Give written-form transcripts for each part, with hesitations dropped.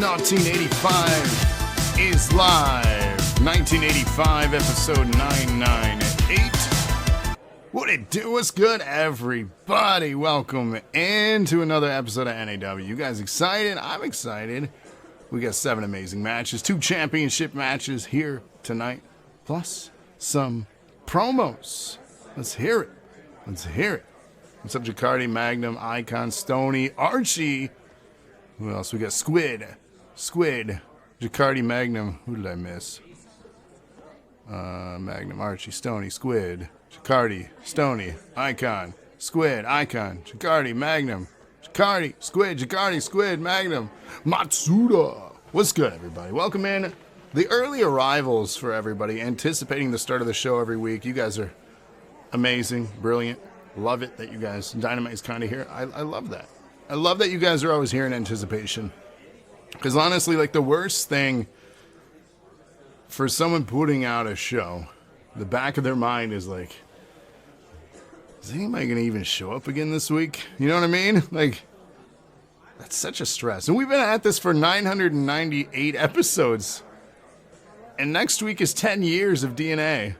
NAWteen85 is live. 1985, episode 998. What it do? What's good, everybody? Welcome into another episode of NAW. You guys excited? I'm excited. We got 7 amazing matches, 2 championship matches here tonight, plus some promos. Let's hear it. Let's hear it. What's up, Jacardi, Magnum, Icon, Stony, Archie? Who else? We got Squid, Jacardi, Magnum. Who did I miss? Magnum, Archie, Stony, Squid, Jacardi, Stony, Icon, Squid, Icon, Jacardi, Magnum, Jacardi, Squid, Magnum, Matsuda. What's good, everybody? Welcome in. The early arrivals for everybody, anticipating the start of the show every week. You guys are amazing, brilliant. Love it that you guys, Dynamite is kind of here. I love that. I love that you guys are always here in anticipation. Because honestly, like, the worst thing for someone putting out a show, the back of their mind is like, is anybody going to even show up again this week? You know what I mean? Like, that's such a stress. And we've been at this for 998 episodes. And next week is 10 years of DNA.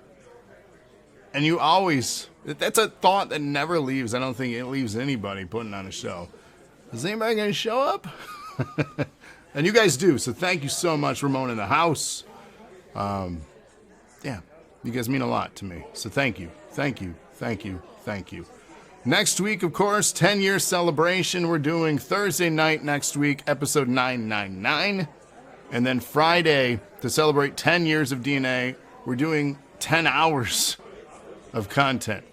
And you always, that's a thought that never leaves. I don't think it leaves anybody putting on a show. Is anybody going to show up? And you guys do. So thank you so much, Ramon in the house. Yeah, you guys mean a lot to me. So thank you. Thank you. Thank you. Thank you. Next week, of course, 10-year celebration. We're doing Thursday night next week, episode 999. And then Friday, to celebrate 10 years of DNA, we're doing 10 hours of content,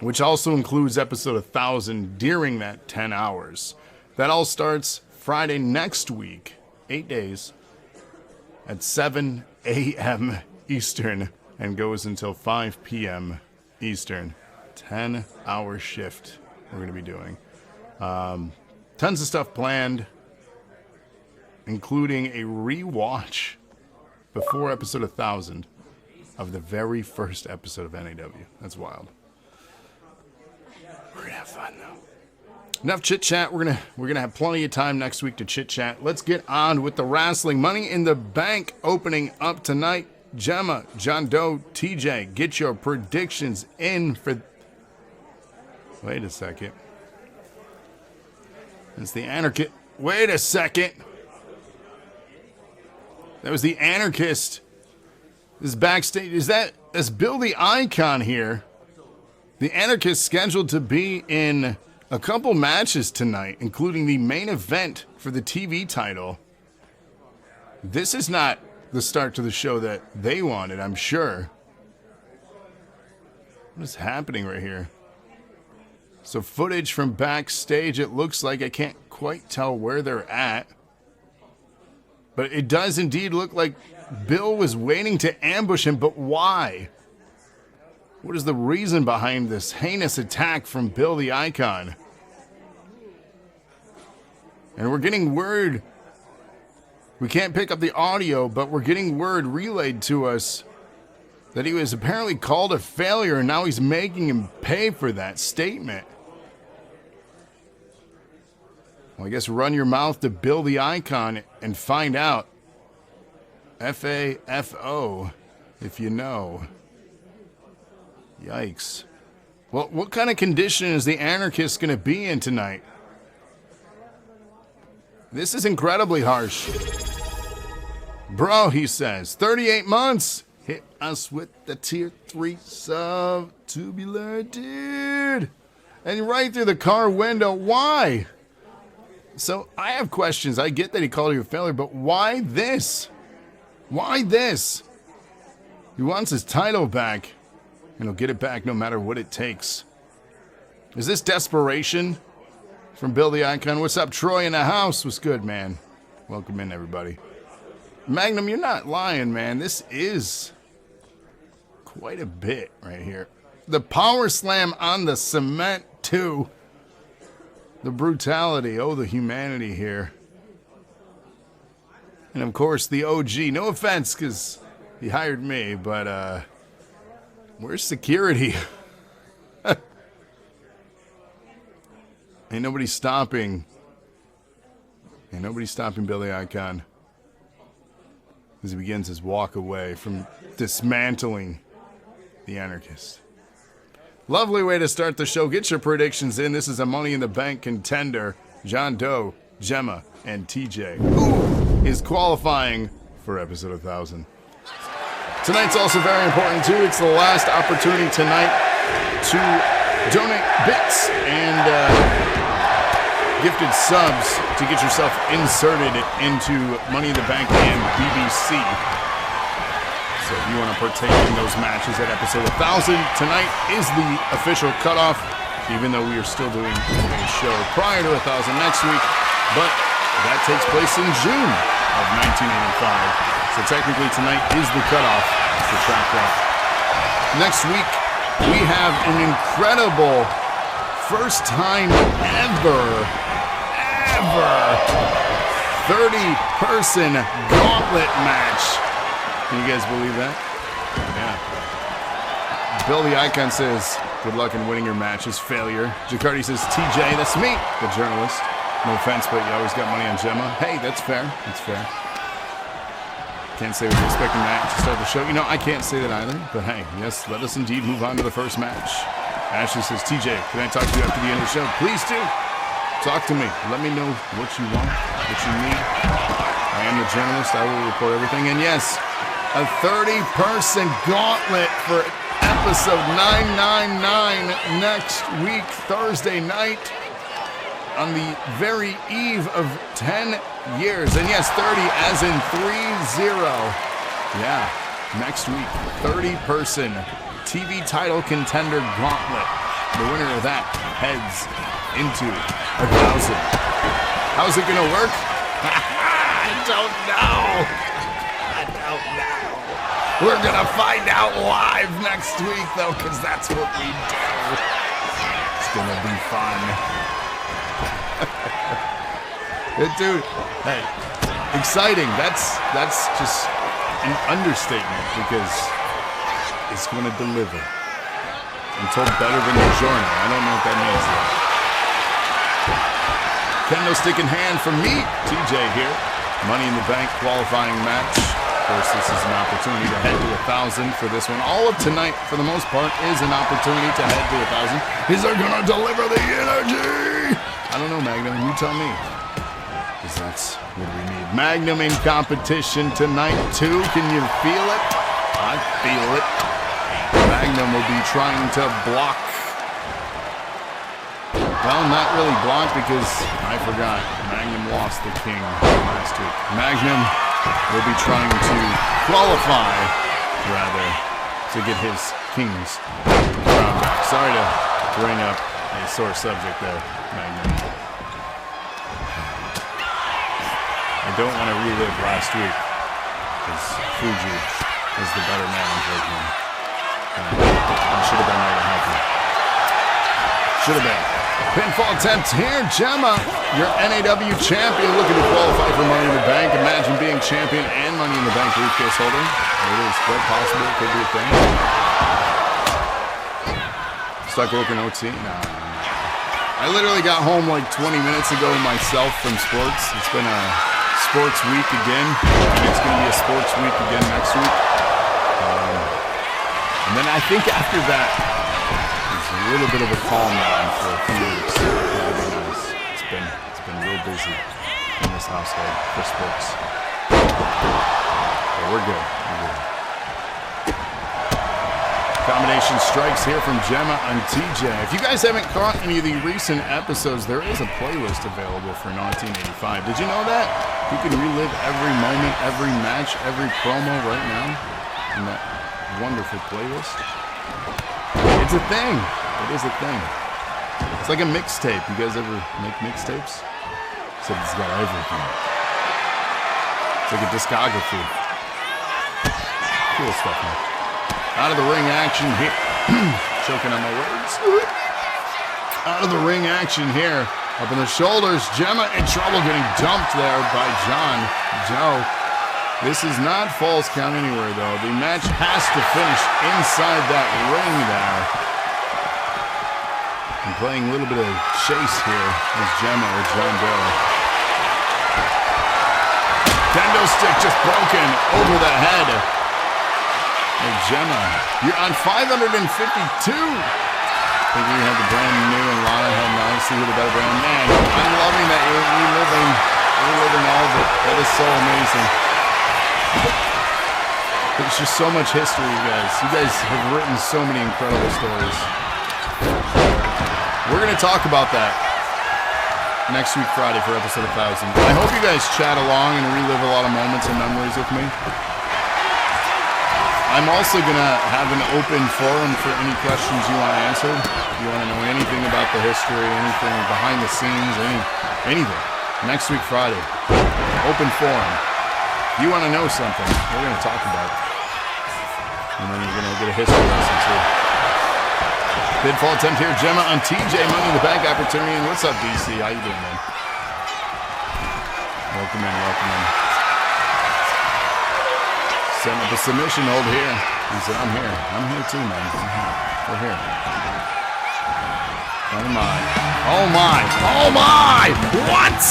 which also includes episode 1000 during that 10 hours. That all starts Friday next week, 8 days, at 7 a.m. Eastern, and goes until 5 p.m. Eastern. 10-hour shift we're going to be doing. Tons of stuff planned, including a rewatch before episode 1000 of the very first episode of NAW. That's wild. We're going to have fun, though. Enough chit-chat. We're gonna have plenty of time next week to chit-chat. Let's get on with the wrestling. Money in the Bank opening up tonight. Jemma, John Doe, TJ, get your predictions in for... Wait a second. It's the Anarchist. Wait a second. That was the Anarchist. This is backstage. That's Bill the Icon here. The Anarchist scheduled to be in a couple matches tonight, including the main event for the TV title. This is not the start to the show that they wanted, I'm sure. What is happening right here? So footage from backstage, it looks like. I can't quite tell where they're at. But it does indeed look like Bill was waiting to ambush him, but why? What is the reason behind this heinous attack from Bill the Icon? And we're getting word. We can't pick up the audio, but we're getting word relayed to us that he was apparently called a failure, and now he's making him pay for that statement. Well, I guess run your mouth to Bill the Icon and find out. F-A-F-O, if you know. Yikes. Well, what kind of condition is the Anarchist going to be in tonight? This is incredibly harsh. Bro, he says, 38 months. Hit us with the tier 3 sub. Tubular, dude. And right through the car window. Why? So, I have questions. I get that he called you a failure, but why this? Why this? He wants his title back. And he'll get it back no matter what it takes. Is this desperation from Bill the Icon? What's up, Troy in the house? What's good, man? Welcome in, everybody. Magnum, you're not lying, man. This is quite a bit right here. The power slam on the cement, too. The brutality. Oh, the humanity here. And, of course, the OG. No offense, because he hired me, but, where's security? Ain't nobody stopping And nobody's stopping Billy Icon as he begins his walk away from dismantling the Anarchist. Lovely way to start the show. Get your predictions in. This is a Money in the Bank contender. John Doe, Jemma, and TJ. Who is qualifying for episode 1000? Tonight's also very important too. It's the last opportunity tonight to donate bits and gifted subs to get yourself inserted into Money in the Bank and BBC. So if you want to partake in those matches at episode 1000, tonight is the official cutoff, even though we are still doing a show prior to 1000 next week, but that takes place in June of 1985. So technically tonight is the cutoff for track one. Next week, we have an incredible first time ever 30-person gauntlet match. Can you guys believe that? Yeah. Bill the Icon says, good luck in winning your matches, failure. Jacardi says, TJ, that's me, the journalist. No offense, but you always got money on Jemma. Hey, that's fair. That's fair. Can't say we're expecting that to start the show. You know, I can't say that either, but hey, yes, let us indeed move on to the first match. Ashley says, TJ, can I talk to you after the end of the show? Please do. Talk to me. Let me know what you want, what you need. I am the journalist. I will report everything. And yes, a 30-person gauntlet for episode 999 next week, Thursday night, on the very eve of 10 years. And yes, 30 as in 30. Yeah, next week, 30-person TV title contender gauntlet. The winner of that heads into 1000. How's it gonna work? I don't know. We're gonna find out live next week, though, because that's what we do. It's gonna be fun. Dude, hey, exciting. That's just an understatement, because it's gonna deliver. I'm told better than the Giorno. I don't know what that means yet. Kendo stick in hand from me, TJ here. Money in the Bank qualifying match. Of course, this is an opportunity to head to 1000 for this one. All of tonight, for the most part, is an opportunity to head to 1000. Is there gonna deliver the energy? I don't know, Magnum. You tell me. Because that's what we need. Magnum in competition tonight, too. Can you feel it? I feel it. Magnum will be trying to block. Well, not really block, because I forgot. Magnum lost the king last week. Magnum will be trying to qualify, rather, to get his king's crown back. Sorry to bring up a sore subject there, Magnum. I don't want to relive last week, because Fuji is the better man in judgment. I should have been there to help him. Should have been. Pinfall attempt here. Jemma, your NAW champion, looking to qualify for Money in the Bank. Imagine being champion and Money in the Bank briefcase holder. It is quite possible. It could be a thing. Stuck working OT? Nah. I literally got home like 20 minutes ago myself from sports. It's been a sports week again. And it's going to be a sports week again next week. And then I think after that, it's a little bit of a calm down for a few weeks. That'll be nice. It's been real busy in this household for sports. But we're good. Combination strikes here from Jemma and TJ. If you guys haven't caught any of the recent episodes, there is a playlist available for NAWteen85. Did you know that? You can relive every moment, every match, every promo right now in that wonderful playlist. It's a thing. It is a thing. It's like a mixtape. You guys ever make mixtapes? Except it's got everything. It's like a discography. Cool stuff, man. Out of the ring action here. Choking on my words. Out of the ring action here. Up in the shoulders. Jemma in trouble, getting dumped there by John Joe. This is not false count anywhere, though. The match has to finish inside that ring there. And playing a little bit of chase here is Jemma or John Doe. Kendo stick just broken over the head of Jemma. You're on 552. I think we have the brand new and Lana had nicely with a better brand. Man, I'm loving that you're reliving all of it. That is so amazing. There's just so much history, you guys. You guys have written so many incredible stories. We're going to talk about that next week, Friday, for episode 1000. I hope you guys chat along and relive a lot of moments and memories with me. I'm also going to have an open forum for any questions you want answered. If you want to know anything about the history, anything behind the scenes, anything. Next week, Friday, open forum. If you want to know something, we're going to talk about it. And then you're going to get a history lesson too. Pitfall attempt here, Jemma on TJ, Money in the Bank opportunity. And what's up, DC? How you doing, man? Welcome in, welcome in. Setting up a submission hold here. He said, I'm here. I'm here too, man. I'm here. We're here. Oh my. Oh my. Oh my! What?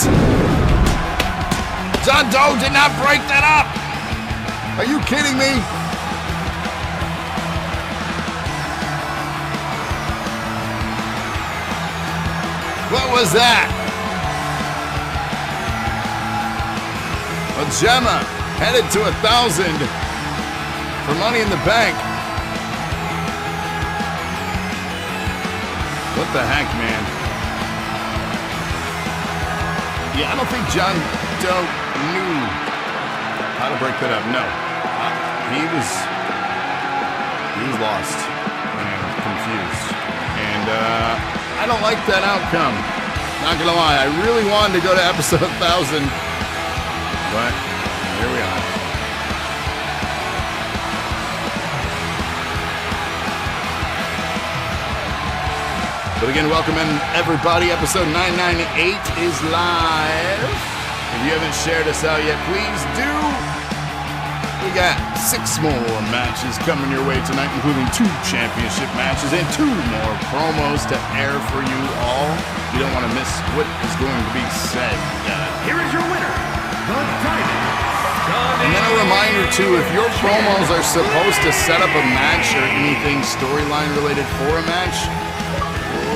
John Doe did not break that up! Are you kidding me? What was that? Well, Jemma headed to 1,000 for Money in the Bank. What the heck, man? Yeah, I don't think John Doe knew how to break that up. No. He was lost and confused. And I don't like that outcome. Not gonna lie, I really wanted to go to episode 1000, but here we are. But again, welcome in everybody. Episode 998 is live. If you haven't shared us out yet, please do. We got 6 more matches coming your way tonight, including 2 championship matches and 2 more promos to air for you all. You don't want to miss what is going to be said. Here is your winner, the Diamond. And then a reminder too, if your promos are supposed to set up a match or anything storyline related for a match,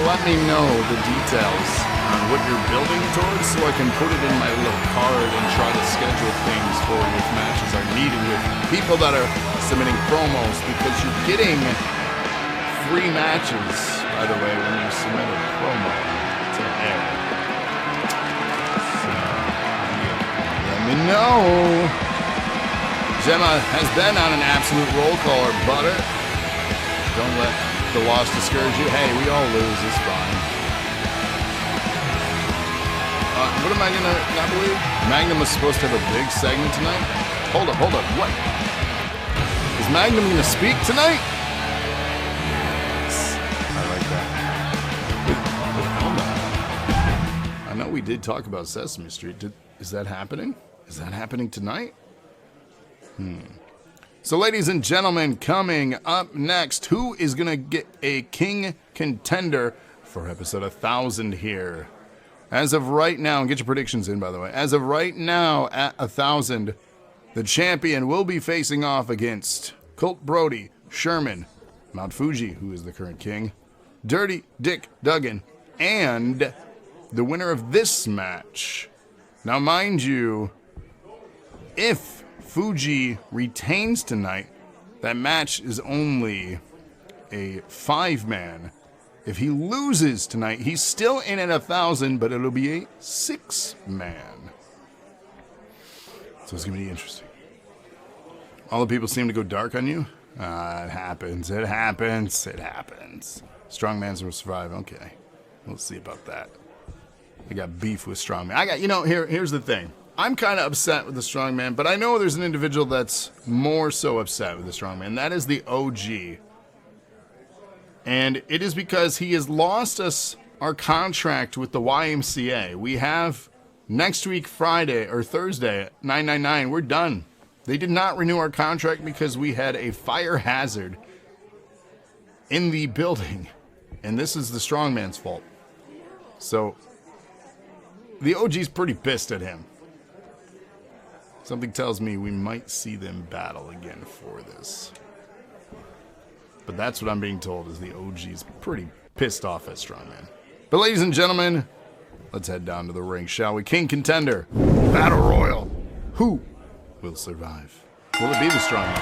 let me know the details on what you're building towards so I can put it in my little card and try to schedule things for you if matches are needed with people that are submitting promos, because you're getting free matches, by the way, when you submit a promo to air. So, let me know. Jemma has been on an absolute roll caller, butter. Don't let the loss discourage you. Hey, we all lose. It's fine. What am I gonna not believe? Magnum was supposed to have a big segment tonight. Hold up. What? Is Magnum gonna speak tonight? Yes. I like that. Hold on. I know we did talk about Sesame Street. Is that happening? Is that happening tonight? So, ladies and gentlemen, coming up next, who is going to get a King Contender for episode 1000 here? As of right now, and get your predictions in, by the way. As of right now, at 1000, the champion will be facing off against Colt, Brody, Sherman, Mount Fuji, who is the current king, Dirty Dick Duggan, and the winner of this match. Now, mind you, if Fuji retains tonight, that match is only a 5-man. If he loses tonight, he's still in at 1000, but it'll be a 6-man. So it's going to be interesting. All the people seem to go dark on you. It happens. Strongman's will survive. Okay. We'll see about that. I got beef with Strongman. Here's the thing. I'm kind of upset with the Strongman, but I know there's an individual that's more so upset with the Strongman. That is the OG. And it is because he has lost us our contract with the YMCA. We have next week, Friday or Thursday at 999. We're done. They did not renew our contract because we had a fire hazard in the building. And this is the Strongman's fault. So the OG's pretty pissed at him. Something tells me we might see them battle again for this. But that's what I'm being told, is the OG's pretty pissed off at Strongman. But ladies and gentlemen, let's head down to the ring, shall we? King Contender, Battle Royal. Who will survive? Will it be the Strongman?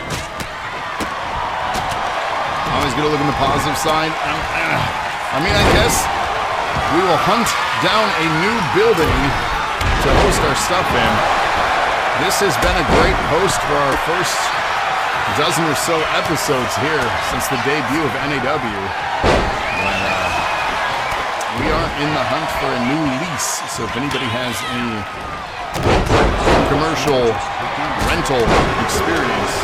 Always gonna look on the positive side. I mean, I guess we will hunt down a new building to host our stuff in. This has been a great host for our first dozen or so episodes here since the debut of NAW. We are in the hunt for a new lease, so if anybody has any commercial rental experience,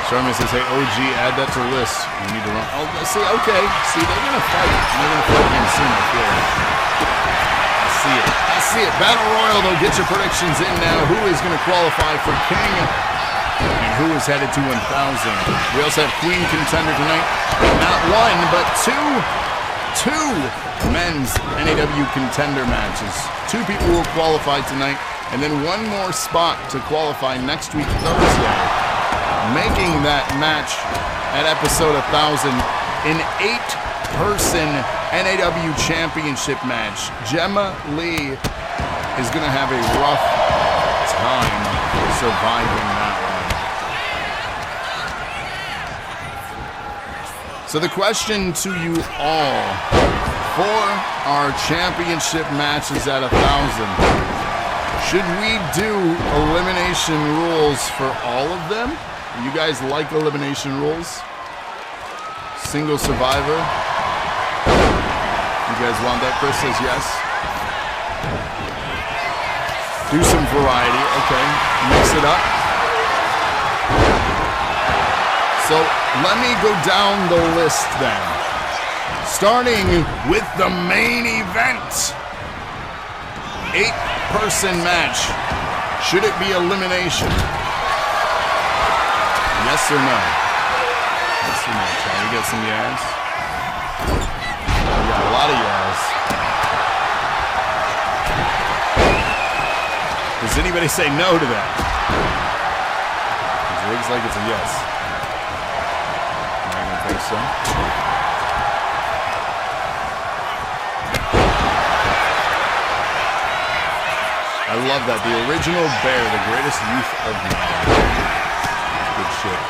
Strongman says, hey, OG, add that to the list. We need to run. Oh, see, okay. See, they're going to fight. They're going to fight again soon, I feel like. I see it. Battle Royal, though. Get your predictions in now. Who is going to qualify for King? And who is headed to 1,000? We also have Queen Contender tonight. Not one, but two men's NAW Contender matches. 2 people will qualify tonight, and then 1 more spot to qualify next week, Thursday. Making that match at episode 1,000 an 8-person NAW Championship match. Jemma Lee is going to have a rough time surviving that one. So the question to you all, for our championship matches at 1,000, should we do elimination rules for all of them? You guys like elimination rules? Single survivor? You guys want that? Chris says yes. Do some variety, okay. Mix it up. So let me go down the list then. Starting with the main event. 8-person match. Should it be elimination? Yes or no? Yes or no, Chad? We got some yes. We got a lot of yes. Does anybody say no to that? It looks like it's a yes. I don't think so. I love that. The original bear, the greatest youth of man. Good shit.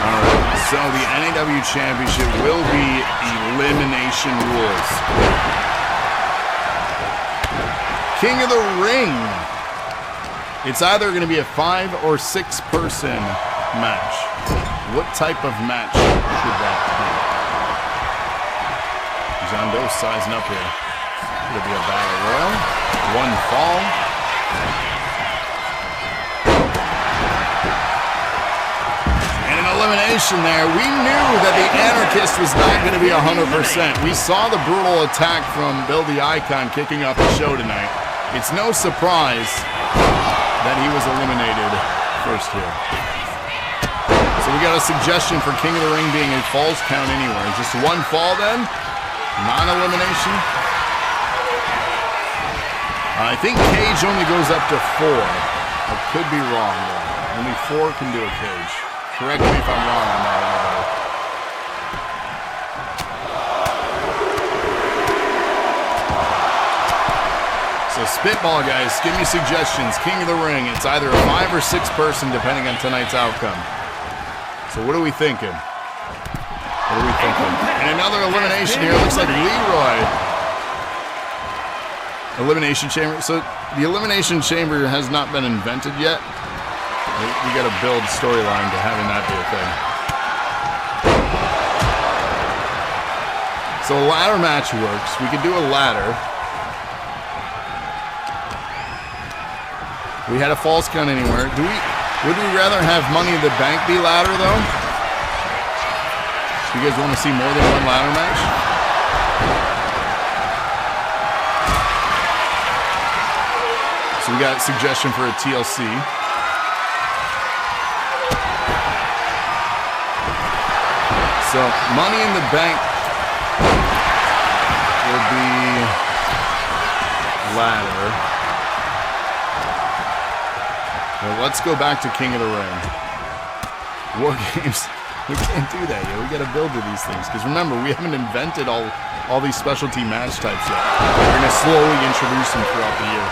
Alright, so the NAW Championship will be elimination rules. King of the Ring. It's either going to be a 5- or 6-person match. What type of match should that be? John Doe sizing up here. It'll be a battle royal. 1 fall. Elimination there. We knew that the Anarchist was not going to be 100%. We saw the brutal attack from Bill the Icon kicking off the show tonight. It's no surprise that he was eliminated first here. So we got a suggestion for King of the Ring being a falls count anywhere. Just 1 fall then? Non-elimination? I think cage only goes up to 4. I could be wrong though. Only 4 can do a cage. Correct me if I'm wrong on that, anybody. So spitball, guys. Give me suggestions. King of the Ring. It's either a 5- or 6-person, depending on tonight's outcome. So what are we thinking? What are we thinking? And another elimination here. Looks like Leroy. Elimination Chamber. So the Elimination Chamber has not been invented yet. We got to build storyline to having that be a thing. So a ladder match works. We could do a ladder. We had a false count anywhere. Would we rather have Money in the Bank be ladder though? You guys want to see more than 1 ladder match? So we got a suggestion for a TLC. So, Money in the Bank will be ladder. Well, let's go back to King of the Ring. War Games. We can't do that yet. We got to build to these things. Because remember, we haven't invented all these specialty match types yet. We're going to slowly introduce them throughout the year.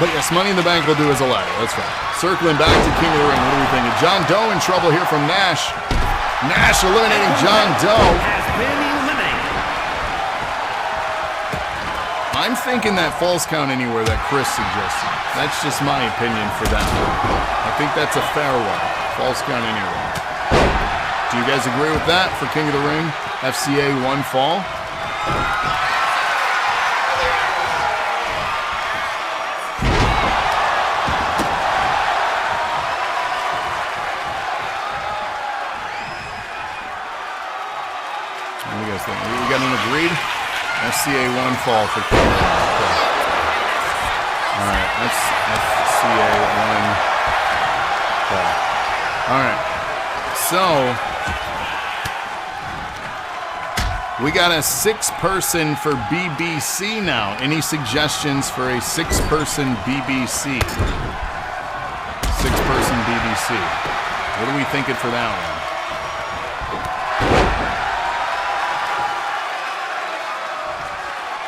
But yes, Money in the Bank will do as a ladder. That's right. Circling back to King of the Ring. What are we thinking? John Doe in trouble here from Nash. Nash eliminating John Doe. Has been eliminated. I'm thinking that falls count anywhere that Chris suggested. That's just my opinion for that one. I think that's a fair one. Falls count anywhere. Do you guys agree with that for King of the Ring? FCA 1 fall? What do you guys think? We got an agreed? FCA 1 fall for King of the Ring. Okay. Alright, that's FCA 1 fall. Alright. So we got a 6-person for BBC now. Any suggestions for a 6-person BBC? 6-person BBC. What are we thinking for that one?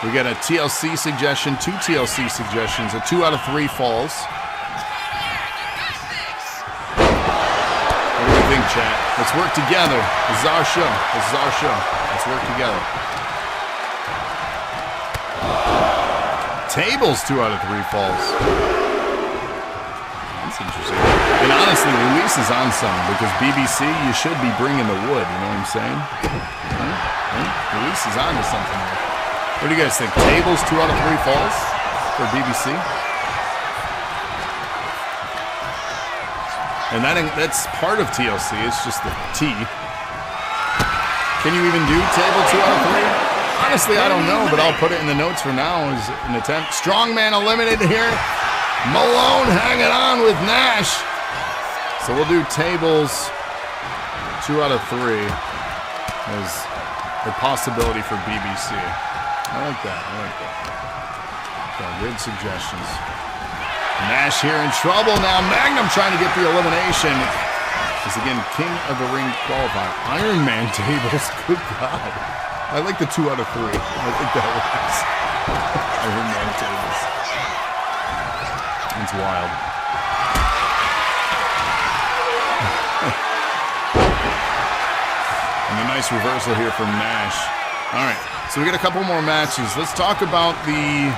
We got a TLC suggestion, 2 TLC suggestions, a 2 out of 3 falls. What do you think, chat? Let's work together. This is our show. This is our show. Let's work together. Tables, 2 out of 3 falls. That's interesting. And honestly, Luis is on some because BBC, you should be bringing the wood. You know what I'm saying? Luis is on to something there. What do you guys think? Tables, 2 out of 3 falls for BBC? And that's part of TLC. It's just the T. Can you even do table 2 out of 3? Honestly, I don't know, but I'll put it in the notes for now as an attempt. Strongman eliminated here. Malone hanging on with Nash. So we'll do tables 2 out of 3 as a possibility for BBC. I like that. I like that. Okay, good suggestions. Nash here in trouble now. Magnum trying to get the elimination. Is again King of the Ring qualifier. Iron Man tables. Good God. I like the 2 out of 3. I think that works. Iron Man tables. It's wild. And a nice reversal here from Nash. All right. So we got a couple more matches. Let's talk about the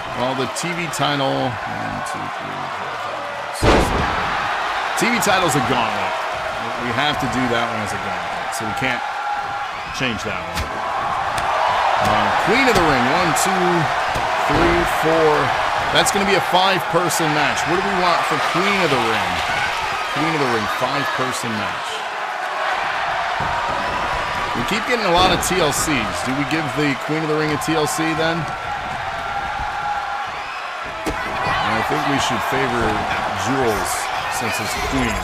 TV title. 1, 2, 3, 4, 5, 6, 7. TV title's a gauntlet. We have to do that one as a gauntlet. So we can't change that one. Queen of the Ring. 1, 2, 3, 4. That's going to be a 5-person match. What do we want for Queen of the Ring? Queen of the Ring, 5-person match. We keep getting a lot of TLCs. Do we give the Queen of the Ring a TLC then? And I think we should favor Jules since it's Queen.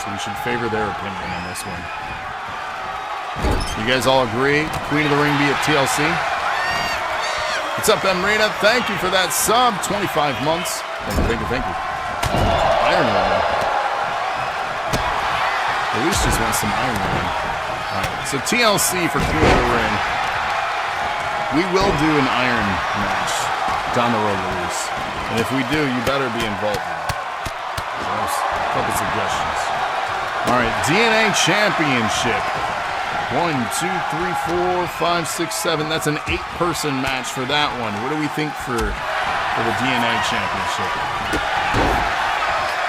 So we should favor their opinion on this one. You guys all agree? Queen of the Ring be a TLC? What's up, Emrina? Thank you for that sub. 25 months. Thank you. Iron Man. At least just want some Iron Man. Alright, so TLC for Queen of the Ring. We will do an Iron match down the road, Luis. And if we do, you better be involved in that. There's a couple suggestions. Alright, DNA Championship. 1, 2, 3, 4, 5, 6, 7. That's an 8-person match for that one. What do we think for the DNA Championship?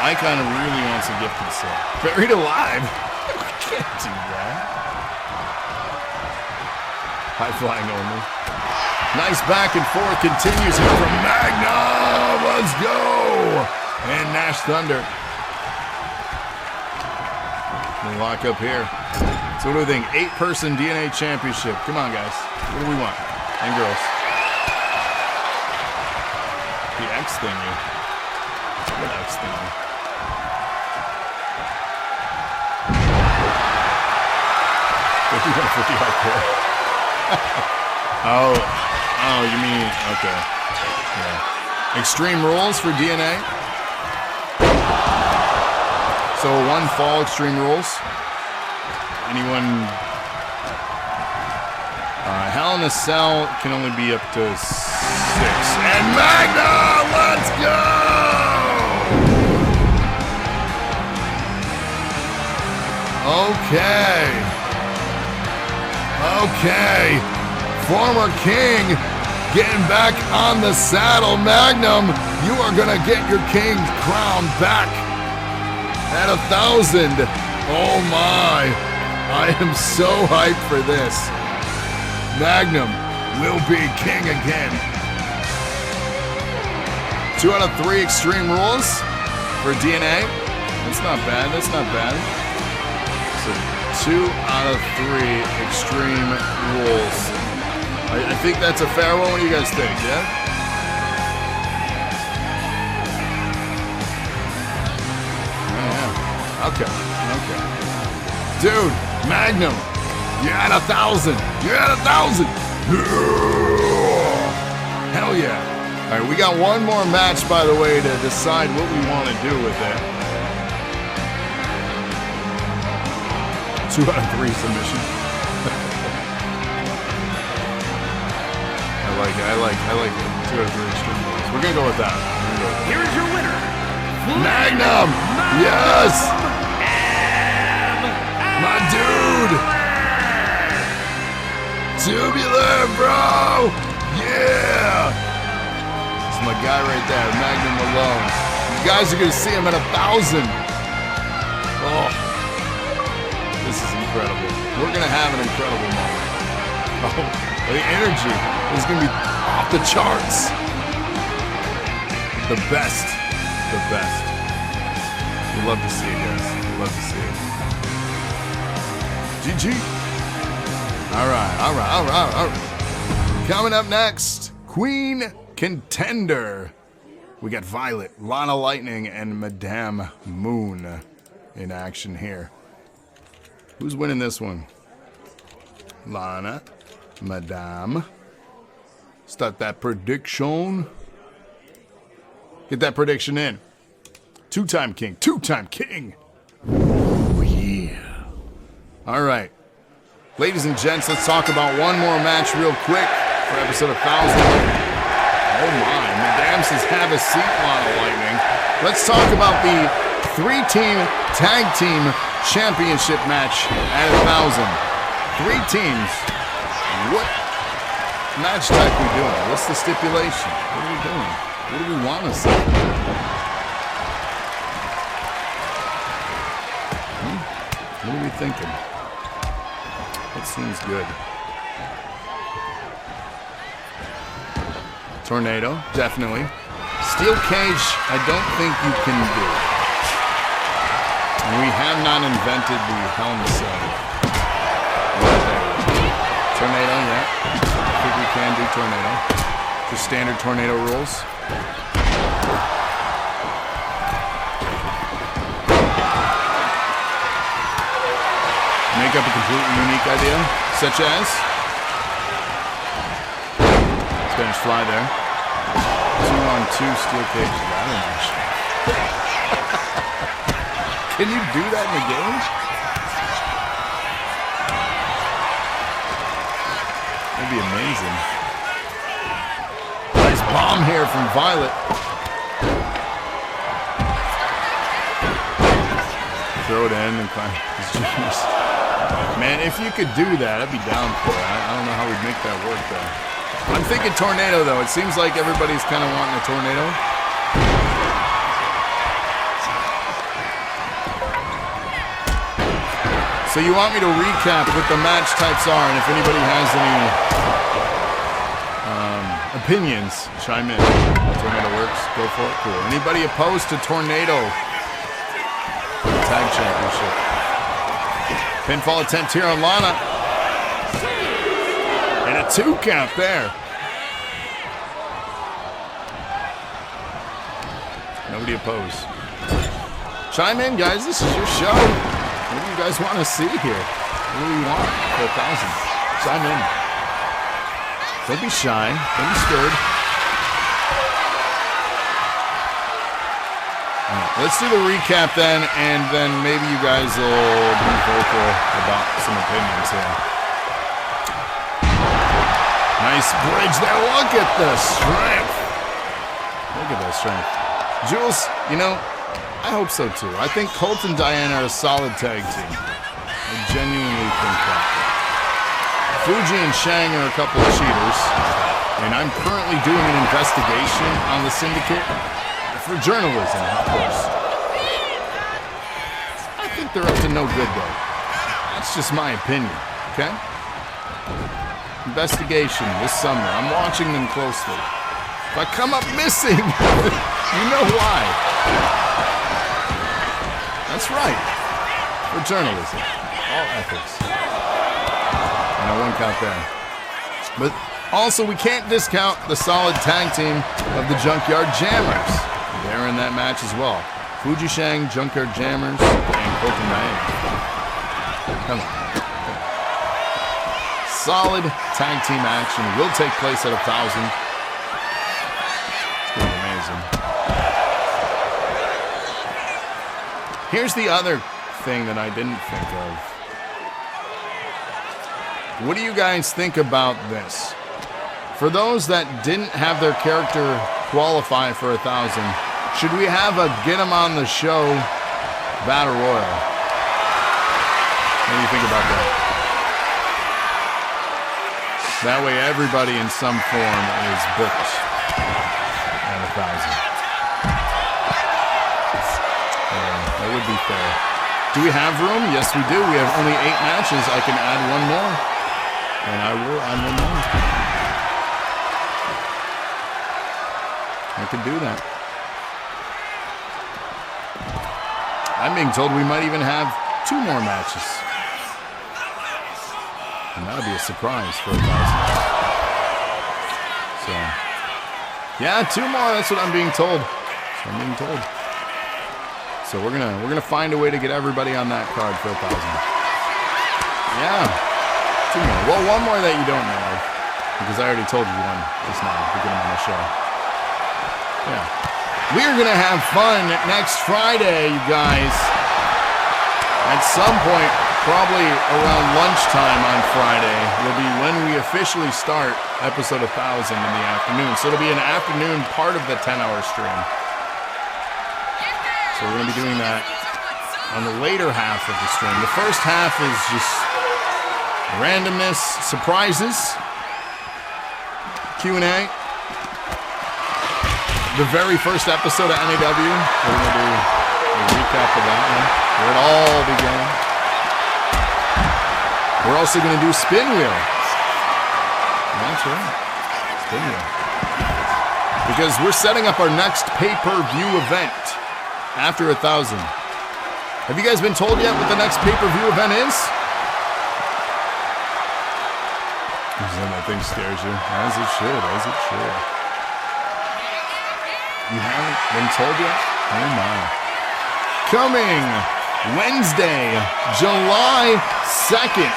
Icon really wants a gift set. Buried alive? We can't do that. High flying only. Nice back and forth continues here from Magnum. Let's go. And Nash Thunder. We'll lock up here. So what do we think? 8-person DNA Championship. Come on, guys. What do we want? And girls. The X thingy. What X thingy? What do you want for the hardcore? Oh. Oh, you mean, okay. Yeah. Extreme Rules for DNA. So one fall, Extreme Rules. Anyone? Hell in a Cell can only be up to 6. And Magnum, let's go! Okay. Okay. Former king getting back on the saddle. Magnum, you are going to get your king crown back at 1,000. Oh my. I am so hyped for this. Magnum will be king again. 2 out of 3 Extreme Rules for DNA. That's not bad. That's not bad. So 2 out of 3 Extreme Rules. I think that's a fair one. What do you guys think? Yeah? Yeah. Okay. Okay. Dude, Magnum, you're at 1,000. You're at 1,000. Hell yeah. All right, we got one more match, by the way, to decide what we want to do with it. 2 out of 3 submission. I like it. 2 out of 3 extreme rules. We're gonna go with that. Here is your winner, Magnum! Yes! My dude! Tubular, bro! Yeah! It's my guy right there, Magnum alone. You guys are gonna see him at 1,000. Oh, this is incredible. We're gonna have an incredible moment. Oh, the energy is gonna be off the charts. The best. The best. We love to see it, guys. We love to see it. GG. All right. Coming up next, Queen Contender. We got Violet, Lana Lightning, and Madame Moon in action here. Who's winning this one? Lana, Madame. Start that prediction. Get that prediction in. Two-time king. Oh, yeah. All right. Ladies and gents, let's talk about one more match real quick for episode 1000. Oh my, Madame says have a seat, Lana Lightning. Let's talk about the 3-team tag team championship match at 1,000. 3 teams. What match type are we doing? What's the stipulation? What are we doing? What do we want to see? What are we thinking? That seems good. Tornado, definitely. Steel cage, I don't think you can do. And we have not invented the Hell in a Cell. Tornado, yeah. I think we can do tornado. Just standard tornado rules. Make up a completely unique idea, such as Spanish fly there. 2-on-2 steel cage. Can you do that in the game? That'd be amazing. Nice bomb here from Violet. Throw it in and climb. Man, if you could do that, I'd be down for it. I don't know how we'd make that work, though. I'm thinking tornado, though. It seems like everybody's kind of wanting a tornado. So you want me to recap what the match types are, and if anybody has any opinions, chime in. Tornado works. Go for it. Cool. Anybody opposed to tornado tag championship? Pinfall attempt here on Lana. And a 2 count there. Nobody opposed. Chime in, guys. This is your show. What do you guys want to see here? What do we want for 1,000? Chime in. Don't be shy. Don't be scared. All right, let's do the recap then, and then maybe you guys will be vocal about some opinions here. Nice bridge there. Look at the strength. Look at that strength. Jules, you know, I hope so too. I think Colt and Diana are a solid tag team. I genuinely think that. Fuji and Shang are a couple of cheaters, and I'm currently doing an investigation on the syndicate for journalism, of course. I think they're up to no good though. That's just my opinion, okay? Investigation this summer. I'm watching them closely. If I come up missing, you know why. That's right. For journalism. All ethics. And a 1 count there. But also, we can't discount the solid tag team of the Junkyard Jammers. They're in that match as well. Fuji Shang, Junkyard Jammers, and Colt and Diana. Come on. Solid tag team action will take place at 1,000. It's going to be amazing. Here's the other thing that I didn't think of. What do you guys think about this? For those that didn't have their character qualify for 1,000, should we have a get them on the show battle royal? What do you think about that? That way everybody in some form is booked at 1,000. That would be fair. Do we have room? Yes, we do. We have only 8 matches. I can add 1 more. And I will add 1 more. I could do that. I'm being told we might even have 2 more matches. And that would be a surprise for 1,000. So, yeah, 2 more. That's what I'm being told. So I'm being told. So we're gonna find a way to get everybody on that card for 1,000. Yeah, 2 more. Well, 1 more that you don't know of, because I already told you one just now to get them on the show. Yeah, we are gonna have fun next Friday, you guys. At some point, probably around lunchtime on Friday, will be when we officially start episode 1,000 in the afternoon. So it'll be an afternoon part of the 10-hour stream. So we're going to be doing that on the later half of the stream. The first half is just randomness, surprises, Q&A. The very first episode of NAW, we're going to do a recap of that one, where it all began. We're also going to do Spin Wheel. That's right. Spin Wheel. Because we're setting up our next pay-per-view event after 1,000. Have you guys been told yet what the next pay-per-view event is? That thing scares you. As it should, as it should. You haven't been told yet? Oh my. Coming Wednesday, July 2nd.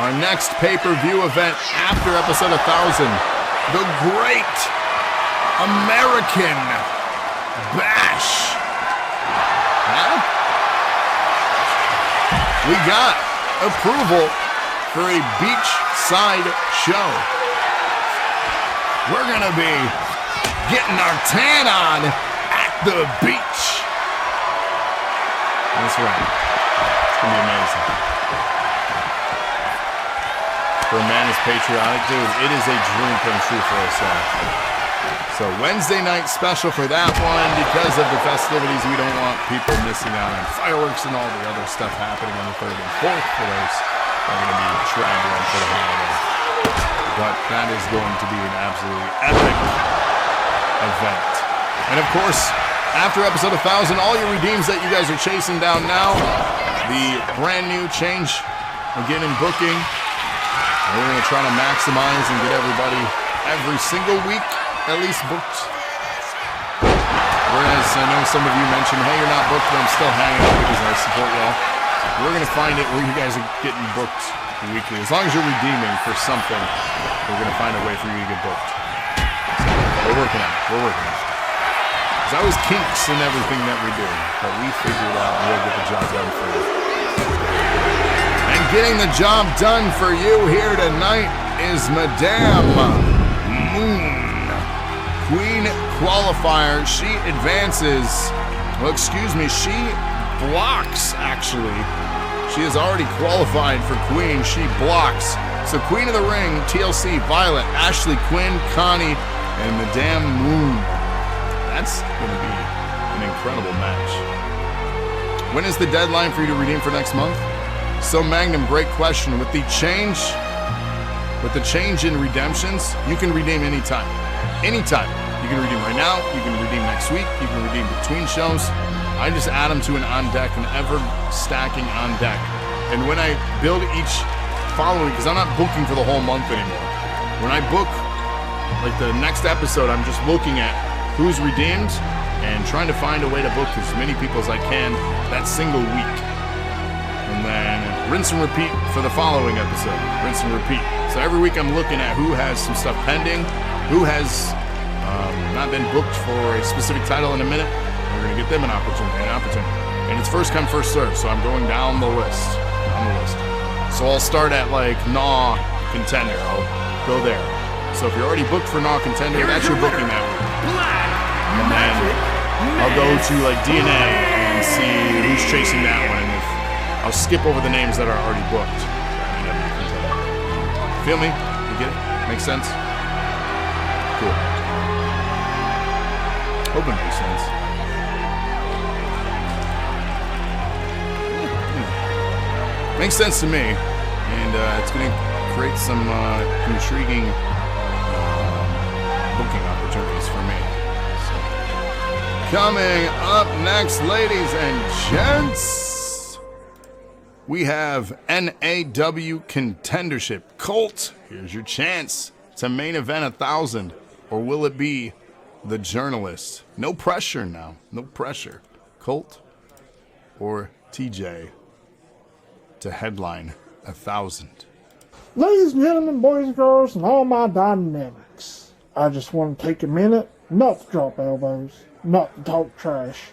Our next pay-per-view event after episode 1,000. The Great American Bash. Huh? We got approval for a beachside show. We're gonna be getting our tan on at the beach. That's right. It's gonna be amazing. For a man as patriotic, dude, it is a dream come true for us all. So Wednesday night special for that one. Because of the festivities, we don't want people missing out on fireworks and all the other stuff happening on the 3rd and 4th for those that are going to be traveling for the holiday. But that is going to be an absolutely epic event. And of course, after episode 1,000, all your redeems that you guys are chasing down now, the brand new change again in booking. And we're going to try to maximize and get everybody every single week at least booked. Whereas I know some of you mentioned, hey, you're not booked, but I'm still hanging out because I support y'all. We're going to find it where you guys are getting booked weekly, as long as you're redeeming for something. we're going to find a way for you to get booked. So we're working on it. We're working on it. There's always kinks in everything that we do, but we figure it out and we'll get the job done for you. And getting the job done for you here tonight is Madame Moon. Queen qualifier. She advances. Well, excuse me, she blocks, actually. She is already qualified for Queen. She blocks. So Queen of the Ring, TLC, Violet, Ashley, Quinn, Connie, and Madame Moon. That's going to be an incredible match. When is the deadline for you to redeem for next month? So Magnum, great question. With the change in redemptions, you can redeem anytime. Anytime. You can redeem right now. You can redeem next week. You can redeem between shows. I just add them to an on deck, an ever stacking on deck. And when I build each following, because I'm not booking for the whole month anymore. When I book like the next episode, I'm just looking at who's redeemed and trying to find a way to book as many people as I can that single week. And then rinse and repeat for the following episode. Rinse and repeat. So every week I'm looking at who has some stuff pending, who has not been booked for a specific title in a minute. We're going to get them an opportunity. And it's first come, first serve, so I'm going down the list. So I'll start at like Contender. I'll go there. So if you're already booked for Contender, that's your booking that week. And then I'll go to like DNA and see who's chasing that one. And I'll skip over the names that are already booked. Feel me? You get it? Makes sense? Cool. Hope it makes sense. Makes sense to me, and it's going to create some intriguing booking opportunities for me. So, coming up next, ladies and gents, we have NAW Contendership. Colt, here's your chance to main event 1,000, or will it be the Journalist? No pressure now, no pressure. Colt or TJ to headline 1,000. Ladies and gentlemen, boys and girls, and all my dynamics, I just want to take a minute, not to drop elbows, not to talk trash,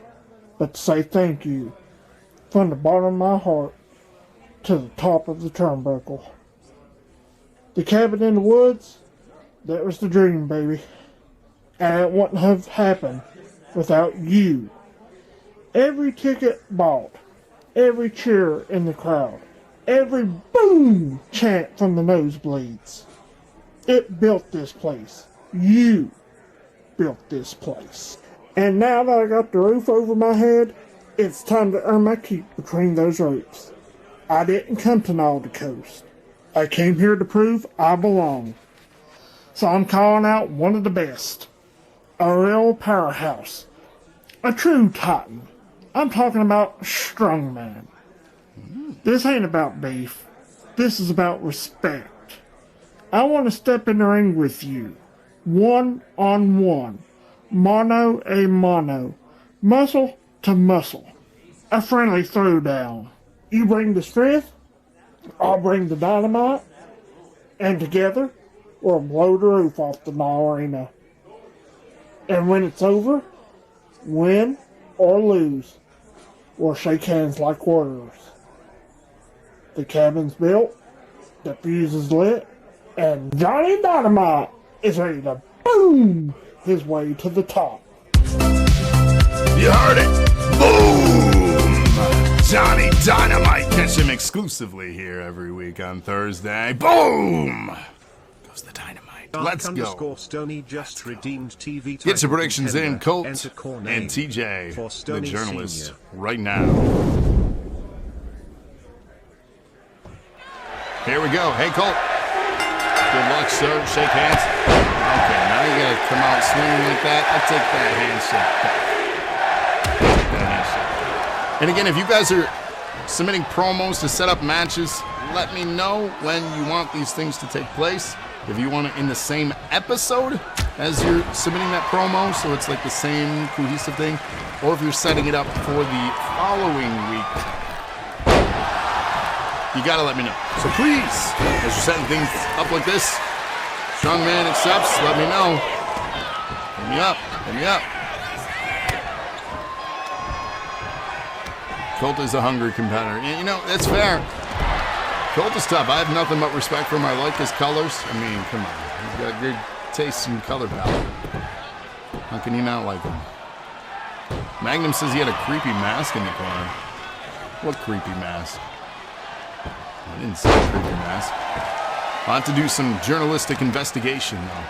but to say thank you from the bottom of my heart to the top of the turnbuckle. The cabin in the woods, that was the dream, baby. And it wouldn't have happened without you. Every ticket bought, every cheer in the crowd, every boom chant from the nosebleeds. It built this place. You built this place. And now that I got the roof over my head, it's time to earn my keep between those ropes. I didn't come to gnaw the coast. I came here to prove I belong. So I'm calling out one of the best. A real powerhouse. A true titan. I'm talking about Strongman. This ain't about beef. This is about respect. I want to step in the ring with you. One-on-one. Mono a mono. Muscle to muscle. A friendly throwdown. You bring the strength, I'll bring the dynamite, and together, we'll blow the roof off the Naw Arena. And when it's over, win or lose, we'll shake hands like warriors. The cabin's built, the fuse is lit, and Johnny Dynamite is ready to boom his way to the top. You heard it! Boom! Johnny Dynamite. Catch him exclusively here every week on Thursday. Boom! Goes the dynamite. Let's go. Stony just redeemed TV Get your predictions in, Colt and TJ, the Journalist, right now. Here we go. Hey, Colt. Good luck, sir. Shake hands. Okay, now you gotta come out swinging like that. I'll take that handshake back. Take that handshake. And again, if you guys are submitting promos to set up matches, let me know when you want these things to take place. If you want it in the same episode as you're submitting that promo, so it's like the same cohesive thing, or if you're setting it up for the following week, you gotta let me know. So please, as you're setting things up like this, Strongman accepts. Let me know. Hit me up. Hit me up. Colt is a hungry competitor. You know, that's fair. Colt is tough. I have nothing but respect for him. I like his colors. I mean, come on. He's got good taste in color palette. How can you not like him? Magnum says he had a creepy mask in the corner. What creepy mask? I didn't see a creepy mask. I'll have to do some journalistic investigation, though.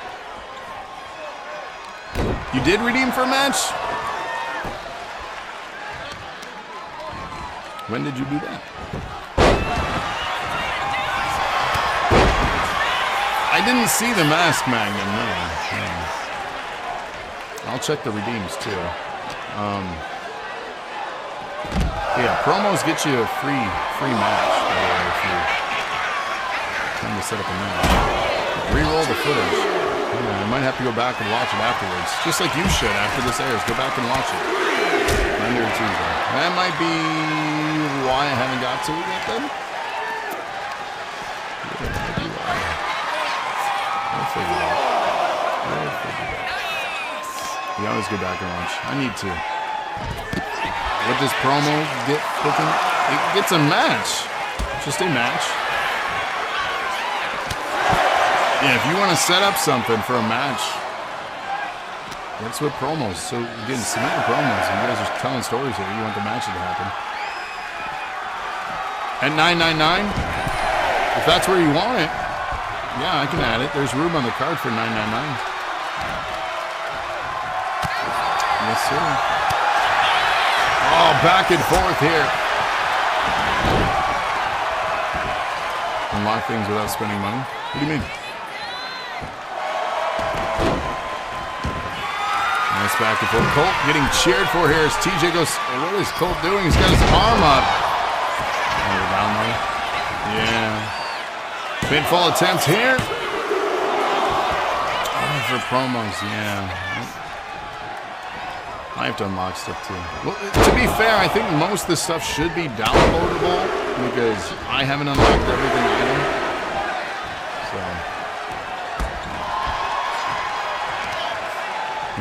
You did redeem for a match? When did you do that? I didn't see the mask, Magnum, no. I'll check the redeems, too. Yeah, promos get you a free match, by the way, if you're trying to set up a match. Reroll the footage. Yeah, I might have to go back and watch it afterwards. Just like you should after this airs. Go back and watch it. Monday or Tuesday. That might be why I haven't got to it yet, then. I'll figure it out. You always go back and watch. I need to. What does promo get? It gets a match. Just a match. Yeah, if you want to set up something for a match, that's what promos. So again, submit your promos. You guys are telling stories here. You want the match to happen. At $9.99, if that's where you want it, yeah, I can add it. There's room on the card for $9.99. Yes, sir. Oh, back and forth here. Unlock things without spending money? What do you mean? Nice back and forth. Colt getting cheered for here as TJ goes, what is Colt doing? He's got his arm up. Oh, down low. Yeah. Pinfall attempt here. Oh, for promos, yeah. I have to unlock stuff too. Well, to be fair, I think most of the stuff should be downloadable because I haven't unlocked everything either. So,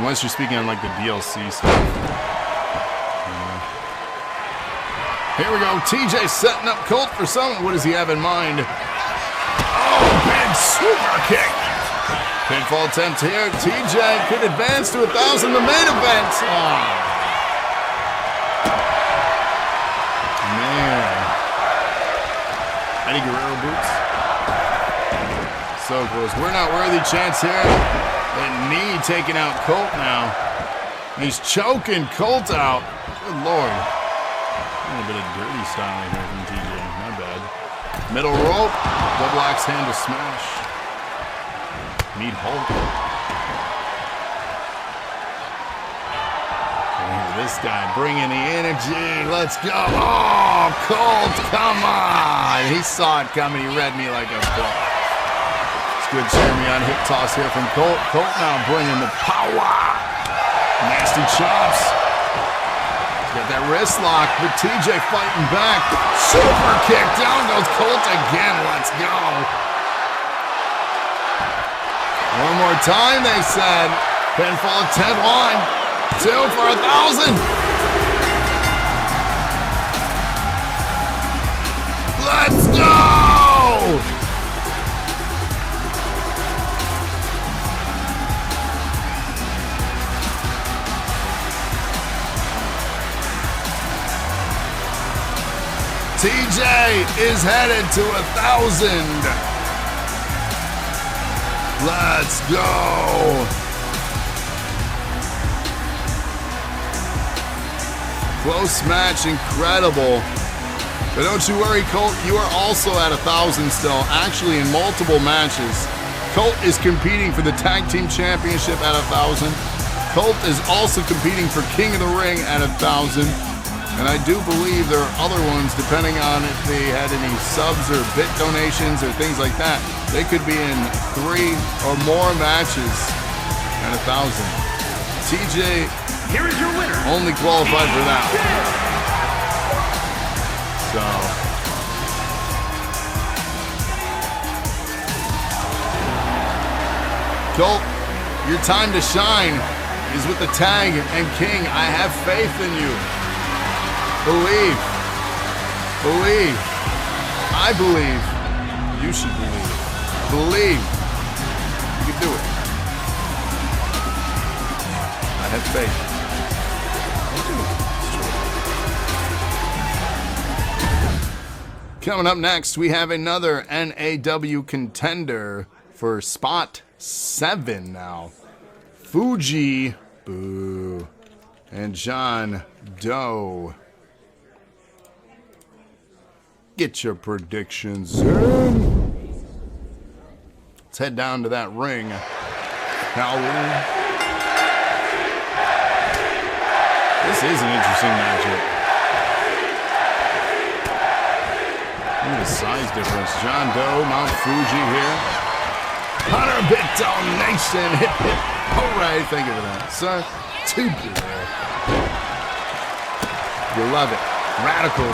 unless you're speaking on like the DLC stuff. Here we go. TJ setting up Colt for something. What does he have in mind? Oh, big super kick. Pinfall attempt here. TJ could advance to 1,000, the main event. Oh. Man. Eddie Guerrero boots. So close. We're not worthy chance here. That knee taking out Colt now. He's choking Colt out. Good Lord. A little bit of dirty styling here from TJ. My bad. Middle rope. Double axe handle smash. Meet Hulk. This guy bringing the energy. Let's go. Oh, Colt, come on. He saw it coming. He read me like a book. It's good Jeremy on hip toss here from Colt. Colt now bringing the power. Nasty chops. He's got that wrist lock, but TJ fighting back. Super kick. Down goes Colt again. Let's go. One more time, they said. Pinfall at 10-1. 2 for 1,000. Let's go! TJ is headed to 1,000. Let's go! Close match, incredible. But don't you worry, Colt, you are also at 1,000 still, actually in multiple matches. Colt is competing for the Tag Team Championship at 1,000. Colt is also competing for King of the Ring at 1,000. And I do believe there are other ones, depending on if they had any subs or bit donations or things like that. They could be in 3 or more matches at 1,000. TJ Here is your winner. only qualified for that. So. Colt, your time to shine is with the tag, and King, I have faith in you. Believe. Believe. I believe. You should believe. Believe. You can do it. I have faith. Coming up next, we have another NAW contender for spot 7 now. Fuji, boo, and John Doe. Get your predictions in. Let's head down to that ring. Calvin. This is an interesting matchup. Look at the size difference. John Doe, Mount Fuji here. 100-bit donation. Hip, hip. Hooray. Thank you for that. Sir, too good. You love it. Radical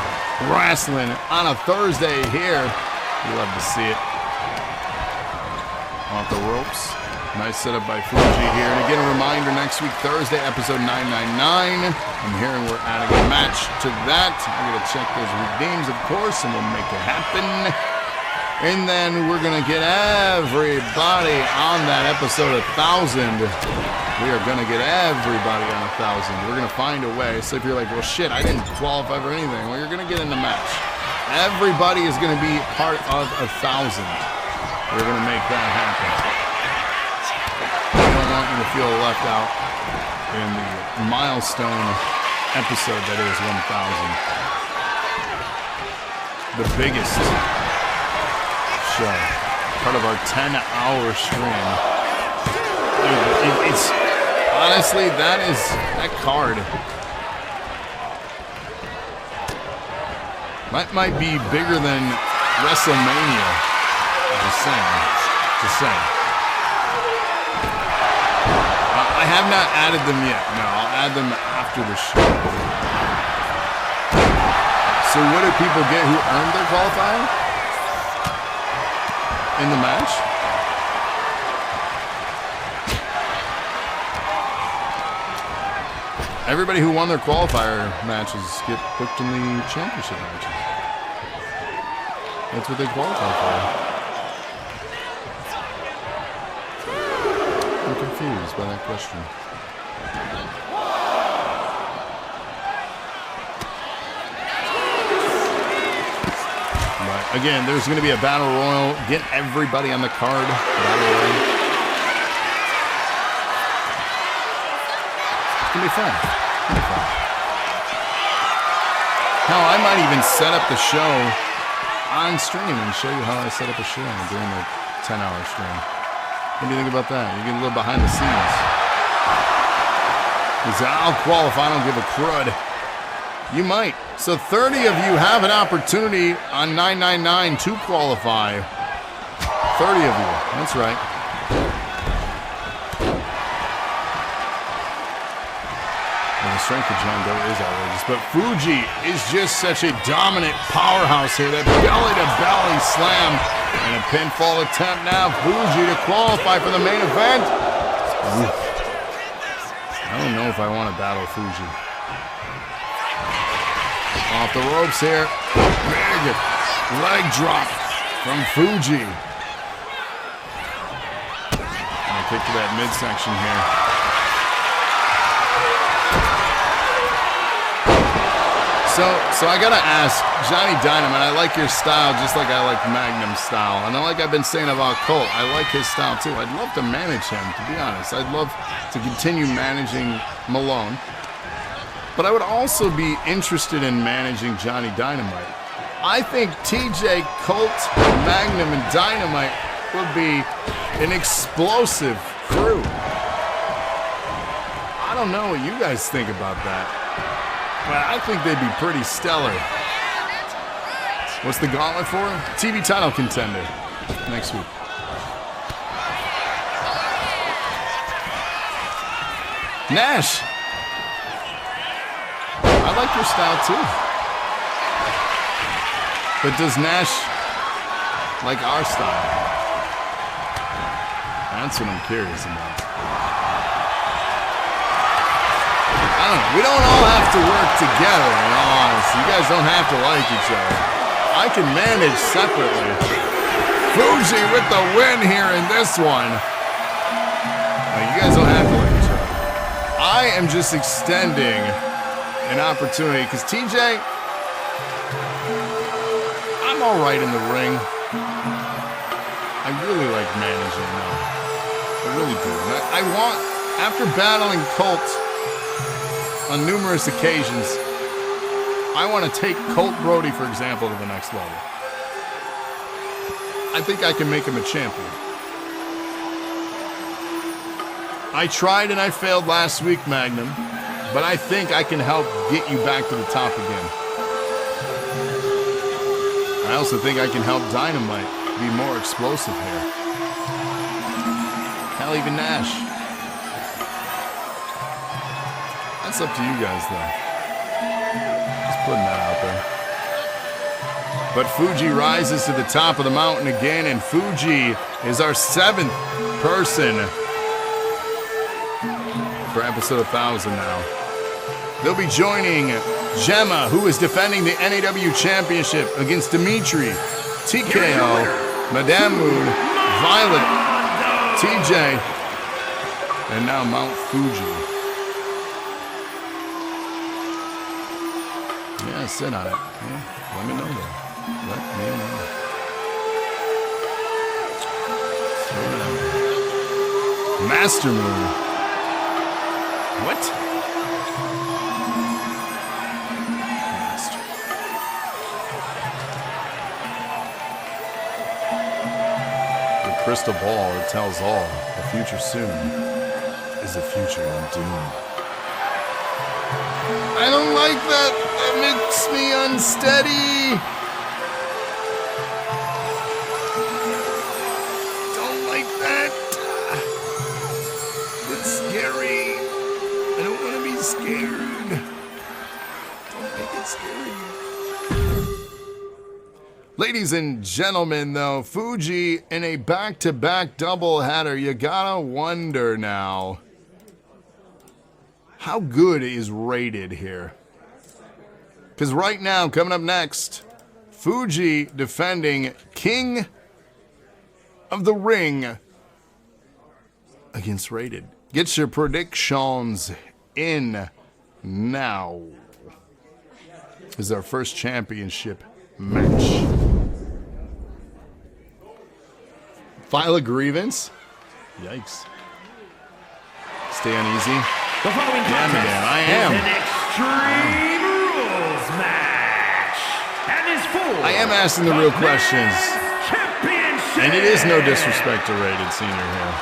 wrestling on a Thursday here. You love to see it. Off the ropes. Nice setup by Fuji here. And again, a reminder, next week, Thursday, episode 999. I'm hearing we're adding a match to that. I'm going to check those redeems, of course, and we'll make it happen. And then we're going to get everybody on that episode 1,000. We are going to get everybody on 1,000. We're going to find a way. So if you're like, well, shit, I didn't qualify for anything. Well, you're going to get in the match. Everybody is going to be part of 1,000. We're going to make that happen. I don't want you to feel left out in the milestone episode that is 1,000. The biggest show, part of our 10-hour stream. Dude, it's honestly, that card might be bigger than WrestleMania. Just saying. I have not added them yet. No, I'll add them after the show. So what do people get who earned their qualifier in the match? Everybody who won their qualifier matches get booked in the championship matches. That's what they qualify for. I'm confused by that question. But again, there's going to be a battle royal. Get everybody on the card. Battle royal. It's going to be fun. Hell, I might even set up the show on stream and show you how I set up a show during the 10-hour stream. What do you think about that? You get a little behind the scenes. He said, I'll qualify, I don't give a crud. You might. So 30 of you have an opportunity on 999 to qualify. 30 of you. That's right. And the strength of John Doe is outrageous. But Fuji is just such a dominant powerhouse here. That belly-to-belly slam. And a pinfall attempt now. Fuji to qualify for the main event. Ooh. I don't know if I want to battle Fuji. Off the ropes here. Big leg drop from Fuji. Gonna kick to that midsection here. So I gotta ask, Johnny Dynamite, I like your style just like I like Magnum's style. And like I've been saying about Colt, I like his style too. I'd love to manage him, to be honest. I'd love to continue managing Malone. But I would also be interested in managing Johnny Dynamite. I think TJ, Colt, Magnum, and Dynamite would be an explosive crew. I don't know what you guys think about that. But I think they'd be pretty stellar. What's the gauntlet for? TV title contender next week. Nash. I like your style too. But does Nash like our style? That's what I'm curious about. I don't know. We don't all have to work together, in all honesty. You guys don't have to like each other. I can manage separately. Fuji with the win here in this one. You guys don't have to like each other. I am just extending an opportunity because TJ, I'm all right in the ring. I really like managing now. I really do. I want, after battling Colt on numerous occasions, I want to take Colt Brody, for example, to the next level. I think I can make him a champion. I tried and I failed last week, Magnum, but I think I can help get you back to the top again. I also think I can help Dynamite be more explosive here. Hell, even Nash. That's up to you guys, though. Just putting that out there. But Fuji rises to the top of the mountain again, and Fuji is our 7th person for episode 1000 now. They'll be joining Jemma, who is defending the NAW Championship against Dimitri, TKO, Madame Moon, Violet, TJ, and now Mount Fuji. Yeah, sit on it. Yeah, let me know though. Let me know. Master Moon. What? Master. The crystal ball, it tells all. The future soon is the future of doom. I don't like that. That makes me unsteady. Don't like that. It's scary. I don't want to be scared. Don't make it scary. Ladies and gentlemen, though, Fuji in a back-to-back doubleheader. You gotta wonder now, how good is Rated here? Because right now, coming up next, Fuji defending King of the Ring against Rated. Get your predictions in now. This is our first championship match. File a grievance. Yikes. Stay uneasy. The following contest I am. is an Extreme Rules match and is for I am asking the real questions. Championship. And it is no disrespect to Rated Senior here.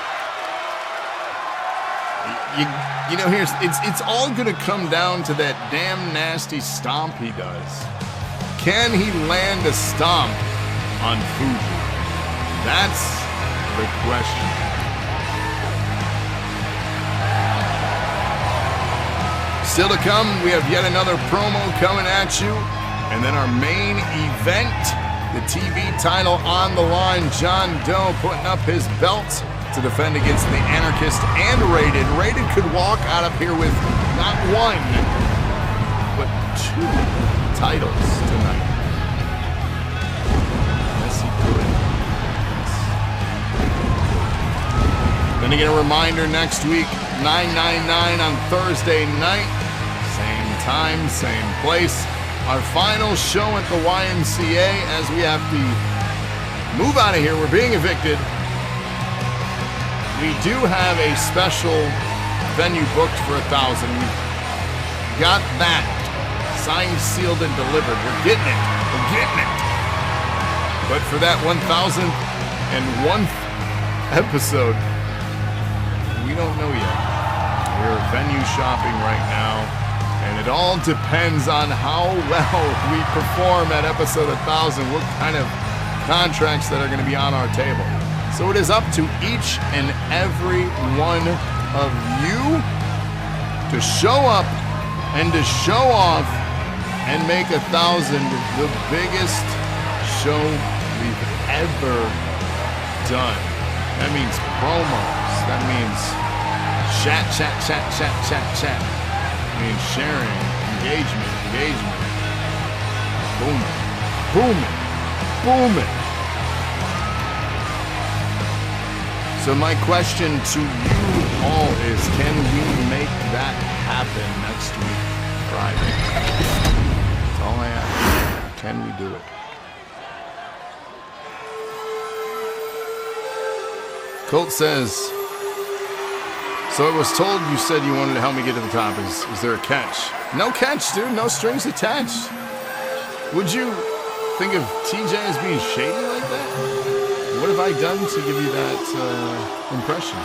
You know, it's all gonna come down to that damn nasty stomp he does. Can he land a stomp on Fuji? That's the question. Still to come, we have yet another promo coming at you. And then our main event, the TV title on the line. John Doe putting up his belt to defend against the Anarchist and Rated. Rated could walk out of here with not one, but 2 titles tonight. Yes, he could. Then again, a reminder, next week, 9/9/9 on Thursday night. Same time, same place. Our final show at the YMCA as we have to move out of here. We're being evicted. We do have a special venue booked for 1,000. We got that signed, sealed, and delivered. We're getting it. We're getting it. But for that 1,001th episode, we don't know yet. We're venue shopping right now, and it all depends on how well we perform at episode 1,000, what kind of contracts that are going to be on our table. So it is up to each and every one of you to show up and to show off and make 1,000 the biggest show we've ever done. That means promos. That means chat. That means sharing, engagement. Booming. So my question to you all is, can we make that happen next week, Friday? That's all I ask. Can we do it? Colt says, so I was told you said you wanted to help me get to the top. Is there a catch? No catch, dude. No strings attached. Would you think of TJ as being shady like that? What have I done to give you that impression?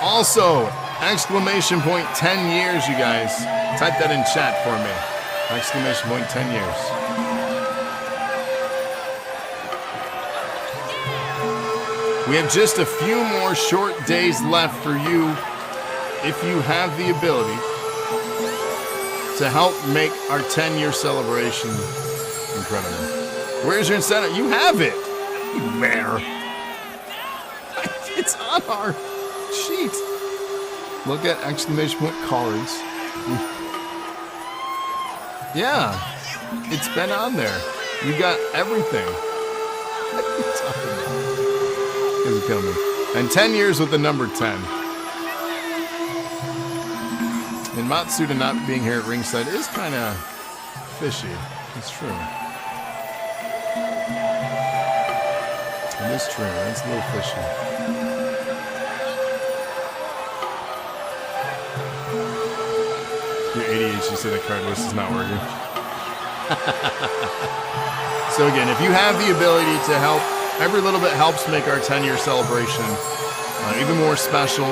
Also, exclamation point 10 years, you guys. Type that in chat for me. Exclamation point 10 years. We have just a few more short days left for you, if you have the ability, to help make our 10-year celebration incredible. Where's your incentive? You have it! You bear. It's on our sheet. Look at exclamation point cards. Yeah, it's been on there. You got everything. What are you talking about? It's killing me. And 10 years with the number 10. And Matsuda not being here at ringside is kind of fishy. It's true. It is true. It's a little fishy. Your ADHD said that card list is not working. So again, if you have the ability to help, every little bit helps make our 10-year celebration even more special.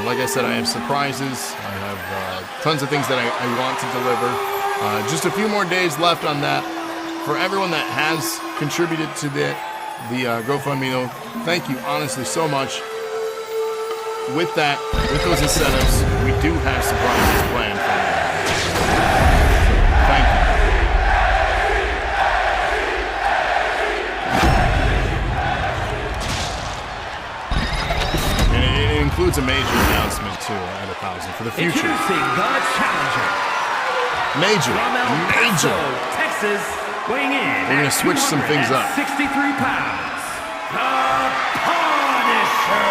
Like I said, I have surprises. I have tons of things that I want to deliver. Just a few more days left on that. For everyone that has contributed to the GoFundMe, though, thank you honestly so much. With that, with those incentives, we do have surprises planned for you. Thank you. Includes a major announcement too at 1,000 for the future. Introducing the challenger. Major. Texas, weighing in. We're gonna switch some things up. 63 pounds. The Punisher.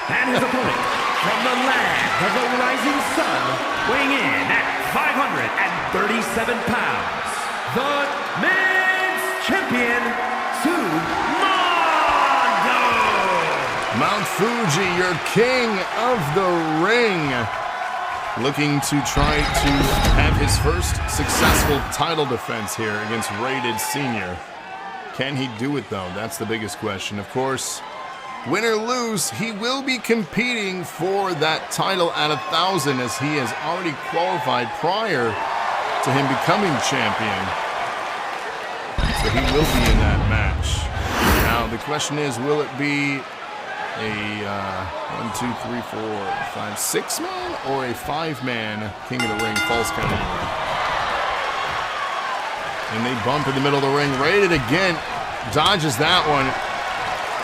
And his opponent from the land of the rising sun, weighing in at 537 pounds. The men's champion, Mount Fuji, your king of the ring, looking to try to have his first successful title defense here against Rated Senior. Can he do it though? That's the biggest question. Of course, win or lose, he will be competing for that title at 1,000 as he has already qualified prior to him becoming champion. So he will be in that match. Now the question is, will it be a 1, 2, 3, 4, 5, 6-man or a 5-man King of the Ring false count anywhere? And they bump in the middle of the ring. Rated again, dodges that one.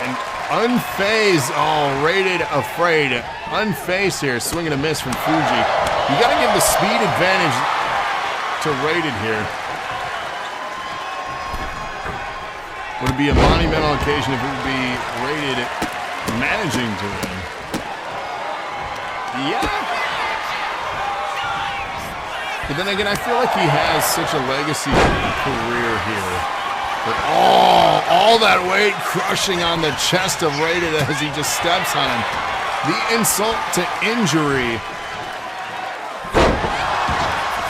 And unfazed, Rated afraid. Unfazed here, swing and a miss from Fuji. You gotta give the speed advantage to Rated here. Would it be a monumental occasion if it would be Rated managing to win? Yeah. But then again, I feel like he has such a legacy career here. But all that weight crushing on the chest of Rated as he just steps on him. The insult to injury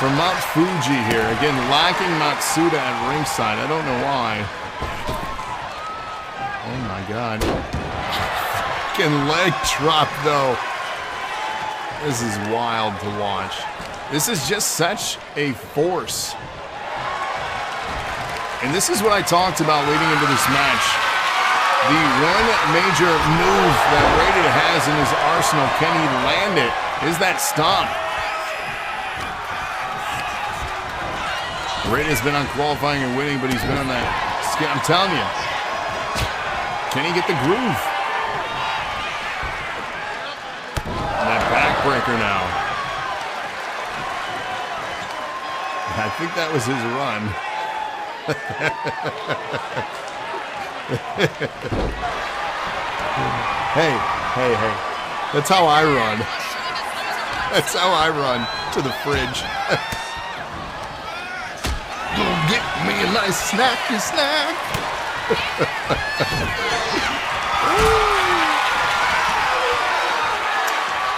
from Mount Fuji here. Again, lacking Matsuda at ringside. I don't know why. Oh my God. Leg drop though. This is wild to watch. This is just such a force. And this is what I talked about leading into this match. The one major move that Rated has in his arsenal, can he land it, is that stomp. Brady's been on qualifying and winning, but he's been on that. I'm telling you. Can he get the groove? And that backbreaker now. I think that was his run. Hey. That's how I run. That's how I run to the fridge. Go get me a nice snacky snack.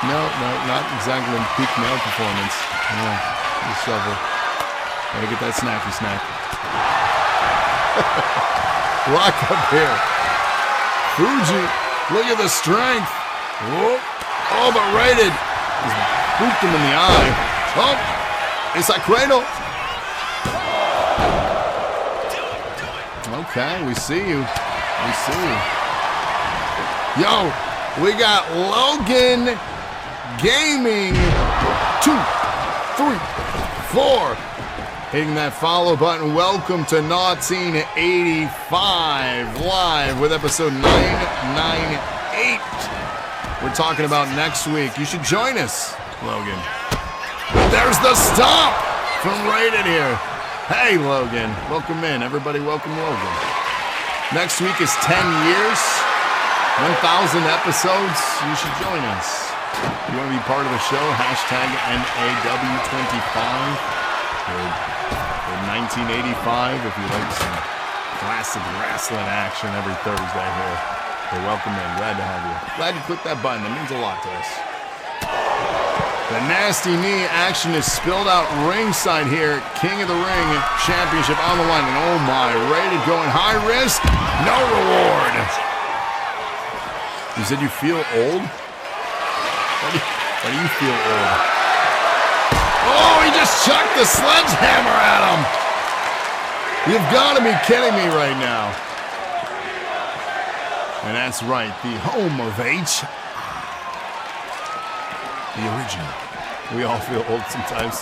No, not exactly peak male performance. No, the shovel. Gotta get that snacky snack. Lock up here. Fuji, look at the strength. Whoa. Oh, but rated. Just booped him in the eye. Oh, it's a cradle. Okay, we see you. We see you. Yo, we got Logan Gaming 2, 3, 4. Hitting that follow button. Welcome to NAWteen85 live with episode 998. We're talking about next week. You should join us, Logan. There's the stomp from Rated here. Hey, Logan. Welcome in. Everybody welcome Logan. Next week is 10 years, 1,000 episodes. You should join us. You want to be part of the show? Hashtag NAW25. Or 1985 if you like some classic wrestling action every Thursday here. So welcome in. Glad to have you. Glad you clicked that button. That means a lot to us. The nasty knee action is spilled out ringside here. King of the Ring Championship on the line. And oh my, Rated going high risk. No reward. You said you feel old? Why do you feel old? Oh, he just chucked the sledgehammer at him. You've got to be kidding me right now. And that's right, the home of H. The original. We all feel old sometimes.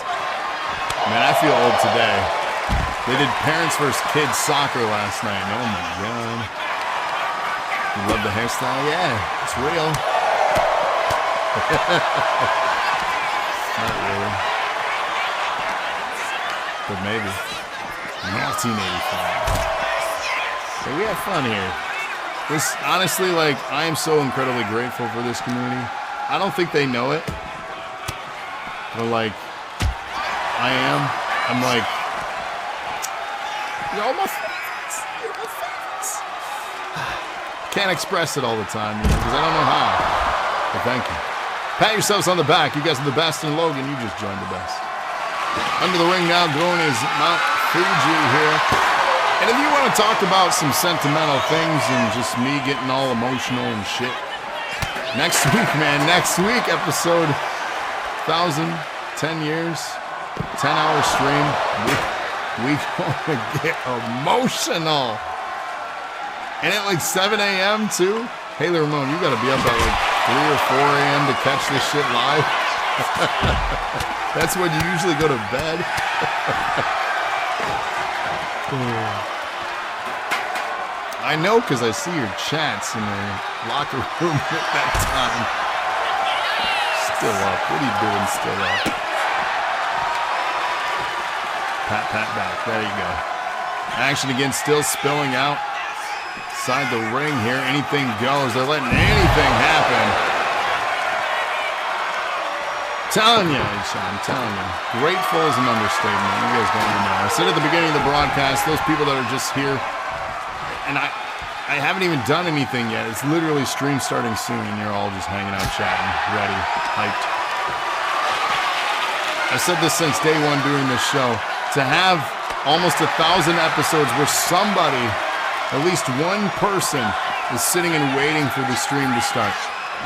Man, I feel old today. They did parents versus kids soccer last night. Oh my God. You love the hairstyle? Yeah, it's real. Not really. But maybe. 1985. So we have fun here. This, honestly, like, I am so incredibly grateful for this community. I don't think they know it. But, like, I am. I'm like, you're all my favorites. You're my favorites. Can't express it all the time, because I don't know how. But thank you. Pat yourselves on the back. You guys are the best. And Logan, you just joined the best. Under the ring now going is Mount Fuji here. And if you want to talk about some sentimental things and just me getting all emotional and shit, next week, man, next week, episode 1000, 10 years, 10-hour stream, we gonna get emotional. And at like 7 a.m. too. Hey, Ramon, you gotta be up at like 3 or 4 a.m. to catch this shit live. That's when you usually go to bed. I know because I see your chats in the locker room at that time. Still up. What are you doing still up? Pat back. There you go. Action again still spilling out. Inside the ring here. Anything goes. They're letting anything happen. Telling you, I'm telling you. Grateful is an understatement. You guys don't even know. I said at the beginning of the broadcast, those people that are just here, and I haven't even done anything yet. It's literally stream starting soon, and you're all just hanging out, chatting, ready, hyped. I've said this since day one doing this show. To have almost 1,000 episodes where somebody, at least one person, is sitting and waiting for the stream to start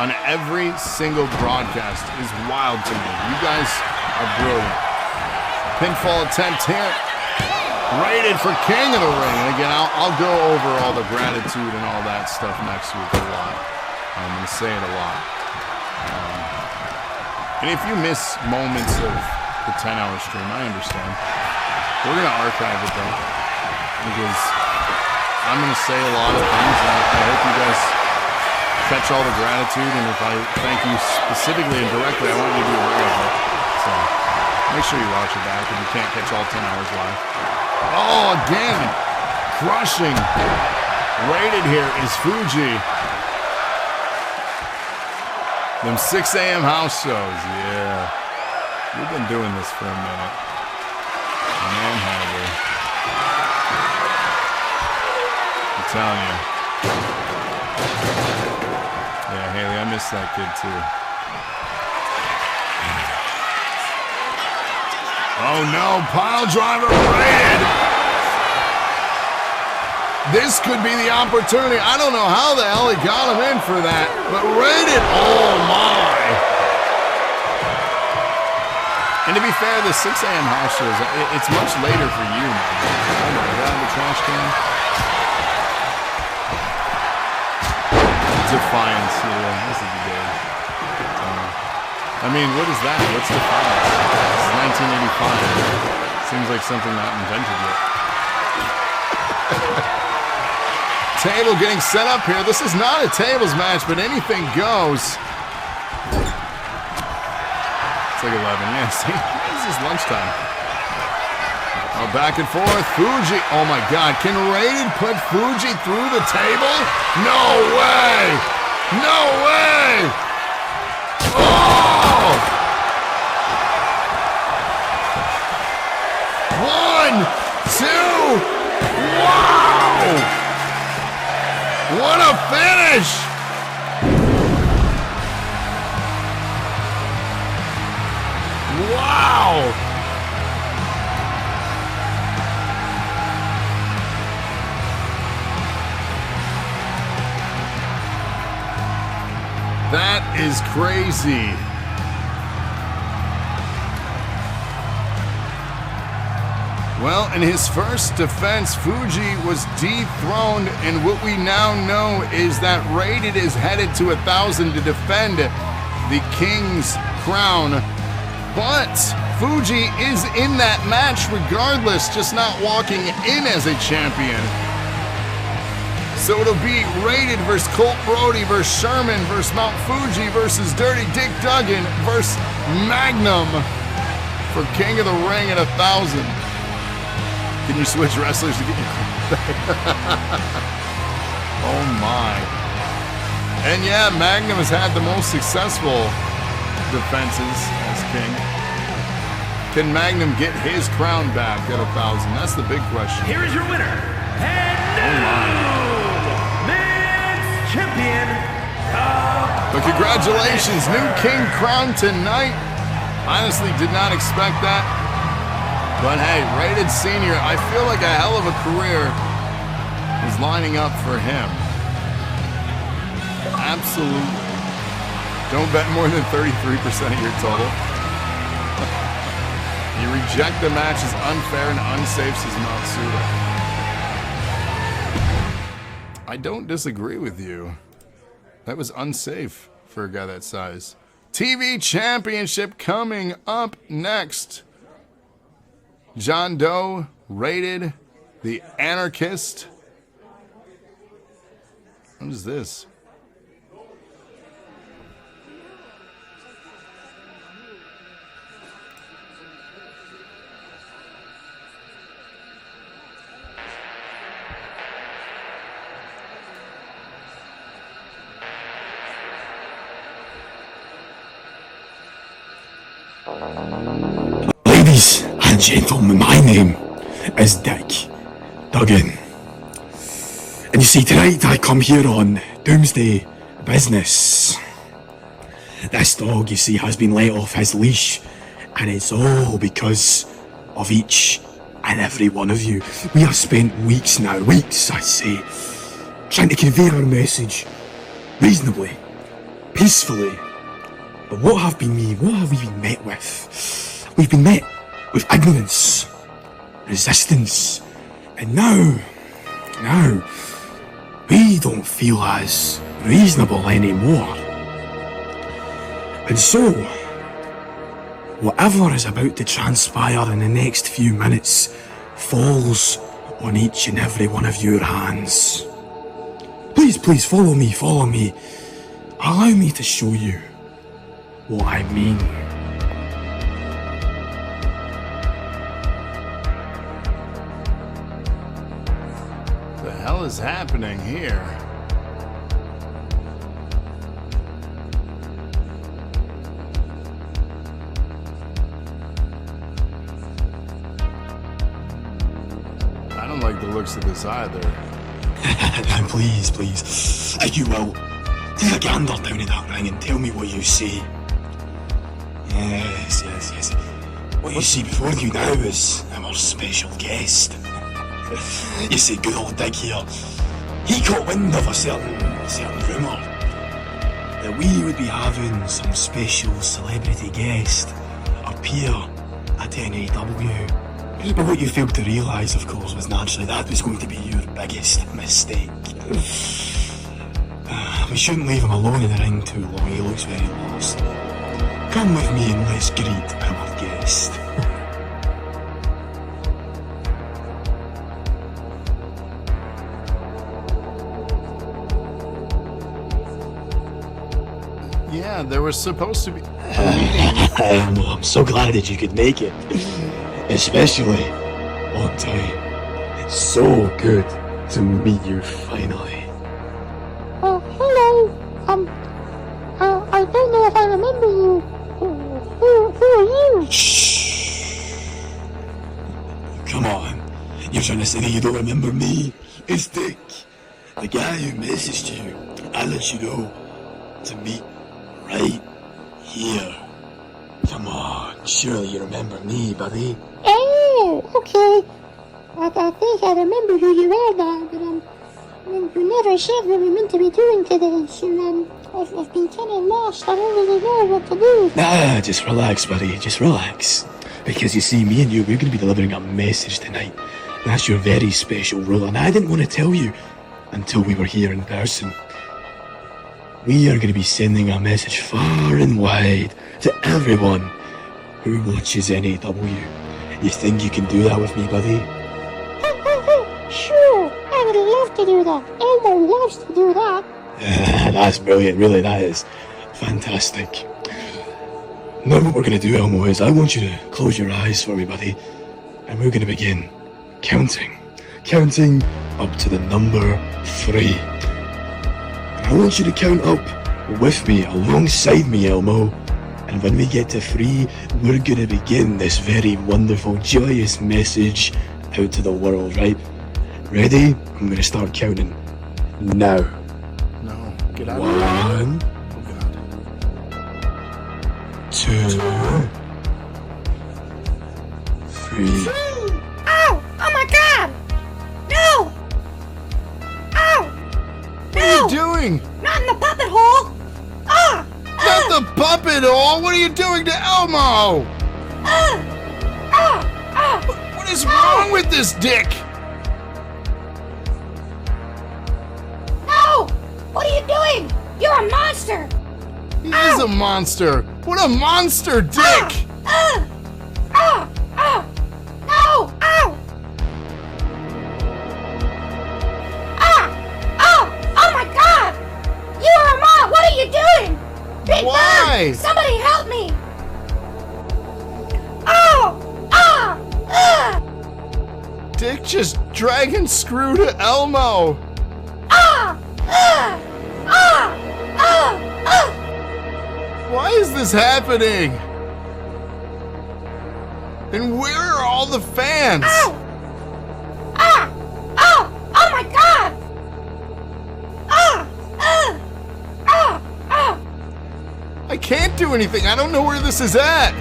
on every single broadcast is wild to me. You guys are brilliant. Pinfall attempt here. Rated for King of the Ring. And again, I'll go over all the gratitude and all that stuff next week a lot. I'm going to say it a lot. And if you miss moments of the 10-hour stream. I understand. We're gonna archive it though, because I'm gonna say a lot of things, and I hope you guys catch all the gratitude. And if I thank you specifically and directly, I want you to be aware of it. So make sure you watch it back if you can't catch all 10 hours live. Oh, again, crushing. Rated here is Fuji. Them 6 a.m. house shows, yeah. We've been doing this for a minute. Man, have we? I'm telling you. Yeah, Haley, I miss that kid too. Oh no, pile driver rated! This could be the opportunity. I don't know how the hell he got him in for that, but rated, oh my. And to be fair, the 6 a.m. house shows, it's much later for you, man. Oh my God, the trash can. Defiance, yeah, this is the day. I mean, what is that? What's Defiance? It's 1985. Seems like something not invented yet. Table getting set up here. This is not a tables match, but anything goes. It's like 11, yeah, see? This is lunchtime. Oh, back and forth. Fuji. Oh my God. Can Raiden put Fuji through the table? No way! No way! Oh! 1, 2, wow! What a finish! Wow! That is crazy. Well, in his first defense, Fuji was dethroned, and what we now know is that Rated is headed to 1,000 to defend the King's crown. But Fuji is in that match regardless, just not walking in as a champion. So it'll be Rated versus Colt Brody versus Sherman versus Mount Fuji versus Dirty Dick Duggan versus Magnum for King of the Ring at 1,000. Can you switch wrestlers to get your Oh my. And yeah, Magnum has had the most successful defenses as king. Can Magnum get his crown back at 1,000? That's the big question. Here is your winner, and men's champion. But congratulations, new king crown tonight. Honestly, did not expect that. But hey, Rated Senior, I feel like a hell of a career is lining up for him. Absolutely. Don't bet more than 33% of your total. You reject the match as unfair and unsafe, says Matsuda. I don't disagree with you. That was unsafe for a guy that size. TV Championship coming up next. John Doe, Rated, the Anarchist. What is this? Ladies and gentlemen, my name is Dick Duggan. And you see, tonight I come here on Doomsday Business. This dog, you see, has been let off his leash, and it's all because of each and every one of you. We have spent weeks now, weeks I say, trying to convey our message reasonably, peacefully. But what have we been met with? We've been met with ignorance, resistance, and now, we don't feel as reasonable anymore. And so, whatever is about to transpire in the next few minutes falls on each and every one of your hands. Please follow me. Allow me to show you what I mean. The hell is happening here? I don't like the looks of this either. Please, if you will, take a gander down in that ring and tell me what you see. Yes. What you see before you now is our special guest. You see, good old Dick here, he caught wind of a certain rumour that we would be having some special celebrity guest appear at NAW. But what you failed to realise, of course, was naturally that was going to be your biggest mistake. We shouldn't leave him alone in the ring too long, he looks very lost. Come with me and let's greet our guest. Yeah, there was supposed to be a meeting. I'm so glad that you could make it. Especially on time. It's so good to meet you finally. Hello. I don't know if I remember you. Who are you? Shh. Come on. You're trying to say that you don't remember me? It's Dick. The guy who messaged you. I let you know to meet right here. Come on. Surely you remember me, buddy. Oh, okay. I think I remember who you are now, but you never said what we're meant to be doing today, so I've been kind of lost. I don't really know what to do. Nah, just relax, buddy. Just relax. Because you see, me and you, we're going to be delivering a message tonight. That's your very special role, and I didn't want to tell you until we were here in person. We are going to be sending a message far and wide to everyone who watches NAW. You think you can do that with me, buddy? Sure, I would love to do that. Elmo loves to do that. That's brilliant, really, that is fantastic. Now what we're going to do, Elmo, is I want you to close your eyes for me, buddy, and we're going to begin counting up to the number 3. And I want you to count up with me, alongside me, Elmo. And when we get to 3, we're going to begin this very wonderful, joyous message out to the world, right? Ready? I'm going to start counting now. No, get out of here. 1, Oh, God. 2, 3. Ow! Oh my God! No! Ow! What are you doing? Not in the puppet hole! Ah! Not the puppet hole! What are you doing to Elmo? What is wrong with this dick? No! What are you doing? You're a monster! He is a monster. What a monster dick! No! Ow! Oh my God! You are a mom! What are you doing? Big Why? Bird! Somebody help me! Dick just dragon screw to Elmo. Why is this happening? And where are all the fans? Oh my God! I can't do anything. I don't know where this is at.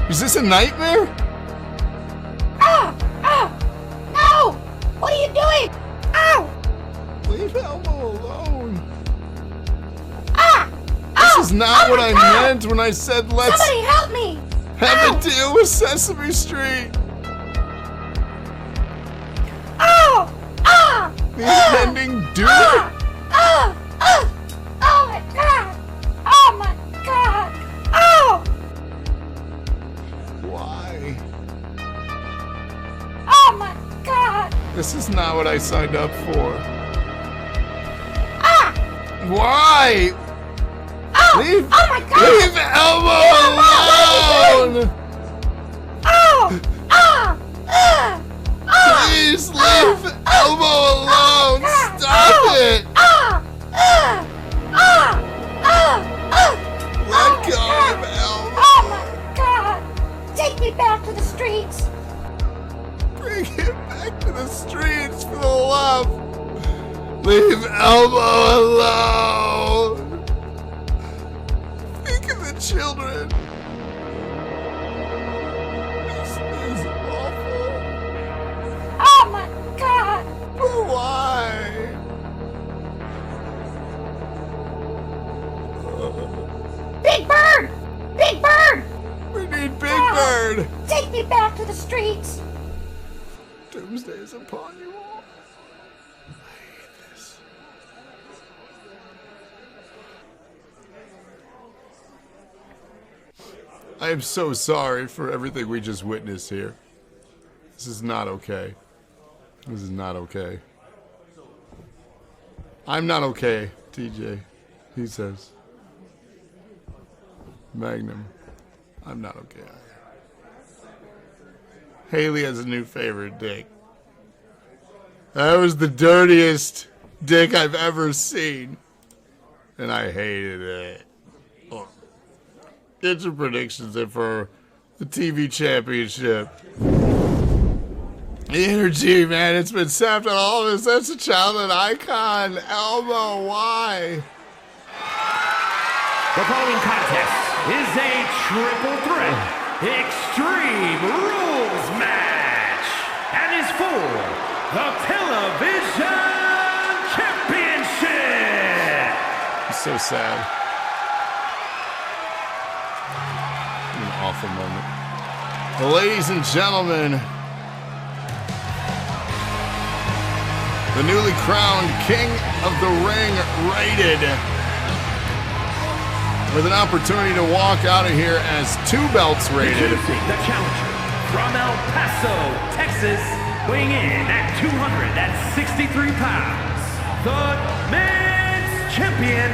Is this a nightmare? No! What are you doing? Ow! Leave Elmo alone. This is not what I meant when I said let's Somebody help me! have a deal with Sesame Street. The impending doom. Oh my God! Oh my God! This is not what I signed up for. Why? Oh! Leave, Oh my God! leave Elmo alone! Please leave Elmo alone! Stop it! Let go of Elmo! Oh my God! Take me back to the streets! Bring him back to the streets for the love! Leave Elmo alone! Think of the children! This is awful. Oh my God! But why? Big Bird! Big Bird! We need Big Bird! Take me back to the streets! Doomsday is upon you all. I hate this. I am so sorry for everything we just witnessed here. This is not okay. This is not okay. I'm not okay, TJ, he says. Magnum, I'm not okay either. Haley has a new favorite dick. That was the dirtiest dick I've ever seen. And I hated it. Oh. Get your predictions in for the TV championship. The energy, man, it's been sapped on all of us. That's a childhood icon. Elmo, why? The following contest is a triple threat Extreme Rules match and is for the Television Championship. It's so sad. An awful moment. Well, ladies and gentlemen, the newly crowned King of the Ring rated with an opportunity to walk out of here as 2 belts rated. The challenger from El Paso, Texas, weighing in at 263 pounds, the men's champion,